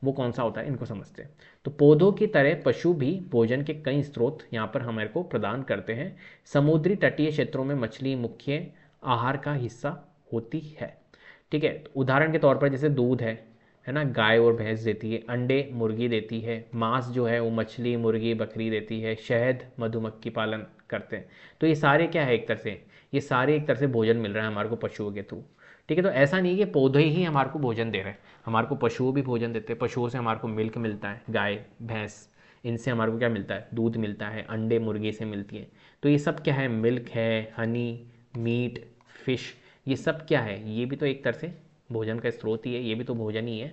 [SPEAKER 1] वो कौन सा होता है, इनको समझते हैं। तो पौधों की तरह पशु भी भोजन के कई स्रोत यहाँ पर हमारे को प्रदान करते हैं। समुद्री तटीय क्षेत्रों में मछली मुख्य आहार का हिस्सा होती है। ठीक है, तो उदाहरण के तौर पर जैसे दूध है ना, गाय और भैंस देती है, अंडे मुर्गी देती है, मांस जो है वो मछली, मुर्गी, बकरी देती है, शहद मधुमक्खी पालन करते हैं। तो ये सारे क्या है, एक तरह से ये सारे एक तरह से भोजन मिल रहा है हमारे को पशुओं के थ्रू। ठीक है, तो ऐसा नहीं कि पौधे ही हमारे को भोजन दे रहे हैं, हमारे को पशुओं भी भोजन देते हैं। पशुओं से हमारे को मिल्क मिलता है, गाय भैंस, इनसे हमारे को क्या मिलता है, दूध मिलता है, अंडे मुर्गी से मिलती है। तो ये सब क्या है, मिल्क है, हनी, मीट, फिश, ये सब क्या है, ये भी तो एक तरह से भोजन का स्रोत ही है, ये भी तो भोजन ही है।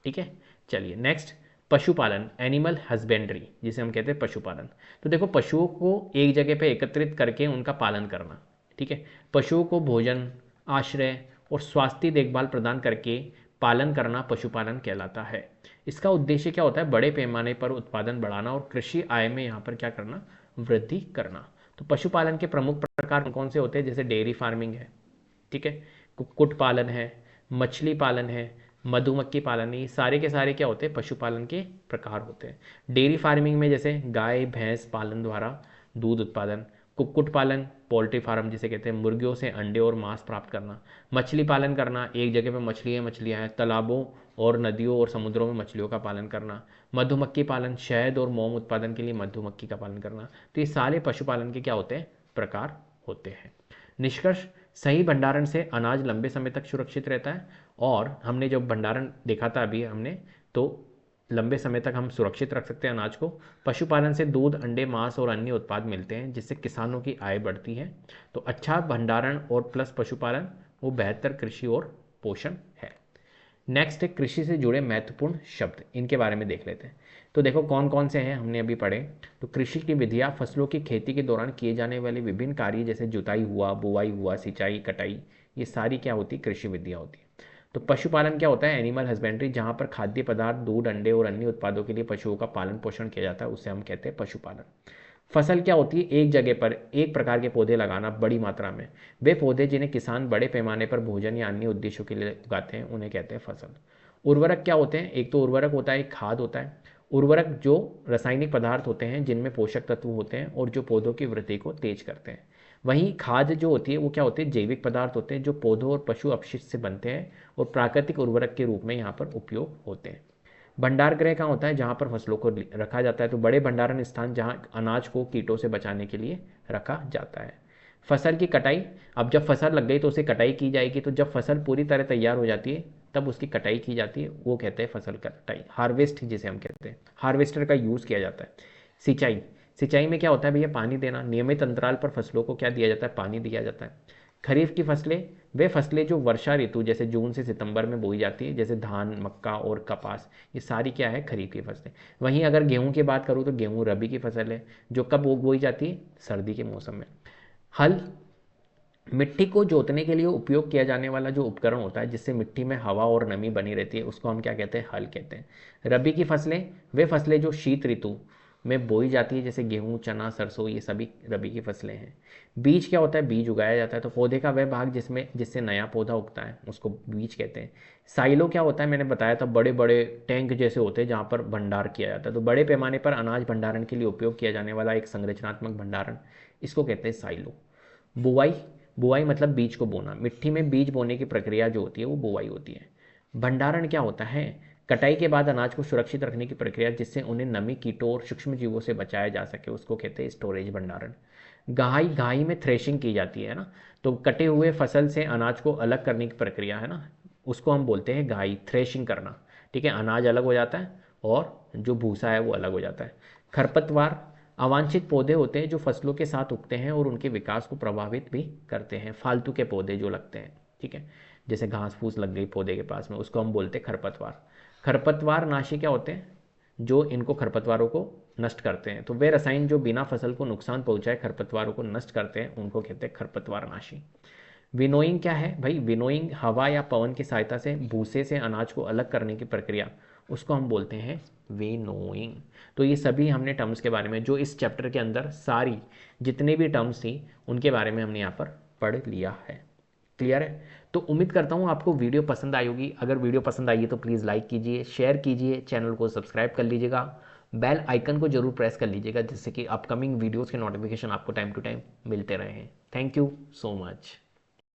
[SPEAKER 1] ठीक है, चलिए नेक्स्ट, पशुपालन, एनिमल हस्बेंड्री, जिसे हम कहते हैं पशुपालन। तो देखो, पशुओं को एक जगह पे एकत्रित करके उनका पालन करना। ठीक है, पशुओं को भोजन, आश्रय और स्वास्थ्य देखभाल प्रदान करके पालन करना पशुपालन कहलाता है। इसका उद्देश्य क्या होता है, बड़े पैमाने पर उत्पादन बढ़ाना और कृषि आय में यहाँ पर क्या करना, वृद्धि करना। तो पशुपालन के प्रमुख प्रकार कौन से होते हैं, जैसे डेयरी फार्मिंग है, ठीक है, कुक्कुट पालन है, मछली पालन है, मधुमक्खी पालन, ये सारे के सारे क्या होते हैं, पशुपालन के प्रकार होते हैं। डेयरी फार्मिंग में जैसे गाय भैंस पालन द्वारा दूध उत्पादन, कुक्कुट पालन पोल्ट्री फार्म जिसे कहते हैं, मुर्गियों से अंडे और मांस प्राप्त करना, मछली पालन करना, एक जगह पे मछलियाँ हैं, तालाबों और नदियों और समुद्रों में मछलियों का पालन करना, मधुमक्खी पालन शहद और मोम उत्पादन के लिए मधुमक्खी का पालन करना। तो ये सारे पशुपालन के क्या होते हैं, प्रकार होते हैं। निष्कर्ष, सही भंडारण से अनाज लंबे समय तक सुरक्षित रहता है, और हमने जब भंडारण देखा था अभी हमने, तो लंबे समय तक हम सुरक्षित रख सकते हैं अनाज को। पशुपालन से दूध, अंडे, मांस और अन्य उत्पाद मिलते हैं जिससे किसानों की आय बढ़ती है। तो अच्छा भंडारण और प्लस पशुपालन वो बेहतर कृषि और पोषण है। नेक्स्ट है कृषि से जुड़े महत्वपूर्ण शब्द, इनके बारे में देख लेते हैं। तो देखो कौन कौन से हैं, हमने अभी पढ़े। तो कृषि की विधियाँ, फसलों की खेती के दौरान किए जाने वाले विभिन्न कार्य जैसे जुताई हुआ, बुआई हुआ, सिंचाई, कटाई, ये सारी क्या होती, कृषि विधियाँ होती है। तो पशुपालन क्या होता है, एनिमल हस्बेंड्री, जहाँ पर खाद्य पदार्थ, दूध, अंडे और अन्य उत्पादों के लिए पशुओं का पालन पोषण किया जाता है, उसे हम कहते हैं पशुपालन। फसल क्या होती है, एक जगह पर एक प्रकार के पौधे लगाना बड़ी मात्रा में, वे पौधे जिन्हें किसान बड़े पैमाने पर भोजन या अन्य उद्देश्यों के लिए उगाते हैं उन्हें कहते हैं फसल। उर्वरक क्या होते हैं, एक तो उर्वरक होता है, एक खाद होता है। उर्वरक जो रासायनिक पदार्थ होते हैं जिनमें पोषक तत्व होते हैं और जो पौधों की वृद्धि को तेज करते हैं। वहीं खाद जो होती है वो क्या होती है, जैविक पदार्थ होते हैं जो पौधों और पशु अपशिष्ट से बनते हैं और प्राकृतिक उर्वरक के रूप में यहाँ पर उपयोग होते हैं। भंडार गृह कहाँ होता है, जहाँ पर फसलों को रखा जाता है। तो बड़े भंडारण स्थान जहाँ अनाज को कीटों से बचाने के लिए रखा जाता है। फसल की कटाई, अब जब फसल लग गई तो उसे कटाई की जाएगी। तो जब फसल पूरी तरह तैयार हो जाती है तब उसकी कटाई की जाती है, वो कहते हैं फसल कटाई, हार्वेस्ट जिसे हम कहते हैं। हार्वेस्टर का यूज़ किया जाता है। सिंचाई, सिंचाई में क्या होता है भैया, पानी देना। नियमित अंतराल पर फसलों को क्या दिया जाता है, पानी दिया जाता है। खरीफ की फसलें, वे फसलें जो वर्षा ऋतु जैसे जून से सितंबर में बोई जाती है, जैसे धान, मक्का और कपास, ये सारी क्या है, खरीफ की फसलें। वहीं अगर गेहूं की बात करूँ तो गेहूं रबी की फसल है जो कब बोई जाती है, सर्दी के मौसम में। हल, मिट्टी को जोतने के लिए उपयोग किया जाने वाला जो उपकरण होता है जिससे मिट्टी में हवा और नमी बनी रहती है, उसको हम क्या कहते हैं, हल कहते हैं। रबी की फसलें, वे फसलें जो शीत ऋतु में बोई जाती है जैसे गेहूं, चना, सरसों, ये सभी रबी की फसलें हैं। बीज क्या होता है, बीज उगाया जाता है। तो पौधे का वह भाग जिससे नया पौधा उगता है उसको बीज कहते हैं। साइलो क्या होता है, मैंने बताया था, बड़े बड़े टैंक जैसे होते हैं जहाँ पर भंडार किया जाता है। तो बड़े पैमाने पर अनाज भंडारण के लिए उपयोग किया जाने वाला एक संरचनात्मक भंडारण, इसको कहते हैं साइलो। बुआई, बुआई मतलब बीज को बोना। मिट्टी में बीज बोने की प्रक्रिया जो होती है वो बुआई होती है। भंडारण क्या होता है, कटाई के बाद अनाज को सुरक्षित रखने की प्रक्रिया जिससे उन्हें नमी, कीटों और सूक्ष्म जीवों से बचाया जा सके, उसको कहते हैं स्टोरेज भंडारण। गहाई, गहाई में थ्रेशिंग की जाती है ना, तो कटे हुए फसल से अनाज को अलग करने की प्रक्रिया है ना, उसको हम बोलते हैं गहाई, थ्रेशिंग करना। ठीक है, अनाज अलग हो जाता है और जो भूसा है वो अलग हो जाता है। खरपतवार, अवांछित पौधे होते हैं जो फसलों के साथ उगते हैं और उनके विकास को प्रभावित भी करते हैं। फालतू के पौधे जो लगते हैं, ठीक है, जैसे घास फूस लग गई पौधे के पास में, उसको हम बोलते हैं खरपतवार। खरपतवार नाशी क्या होते हैं, जो इनको खरपतवारों को नष्ट करते हैं। तो वे रसायन जो बिना फसल को नुकसान पहुंचाए खरपतवारों को नष्ट करते हैं उनको कहते हैं खरपतवार नाशी। विनोइंग क्या है भाई, विनोइंग हवा या पवन की सहायता से भूसे से अनाज को अलग करने की प्रक्रिया, उसको हम बोलते हैं विनोइंग। तो ये सभी हमने टर्म्स के बारे में, जो इस चैप्टर के अंदर सारी जितने भी टर्म्स थी उनके बारे में हमने यहाँ पर पढ़ लिया है। क्लियर है। तो उम्मीद करता हूँ आपको वीडियो पसंद आई होगी। अगर वीडियो पसंद आई है तो प्लीज़ लाइक कीजिए, शेयर कीजिए, चैनल को सब्सक्राइब कर लीजिएगा, बेल आइकन को जरूर प्रेस कर लीजिएगा जिससे कि अपकमिंग वीडियोज़ के नोटिफिकेशन आपको टाइम टू टाइम मिलते रहें। Thank you so much.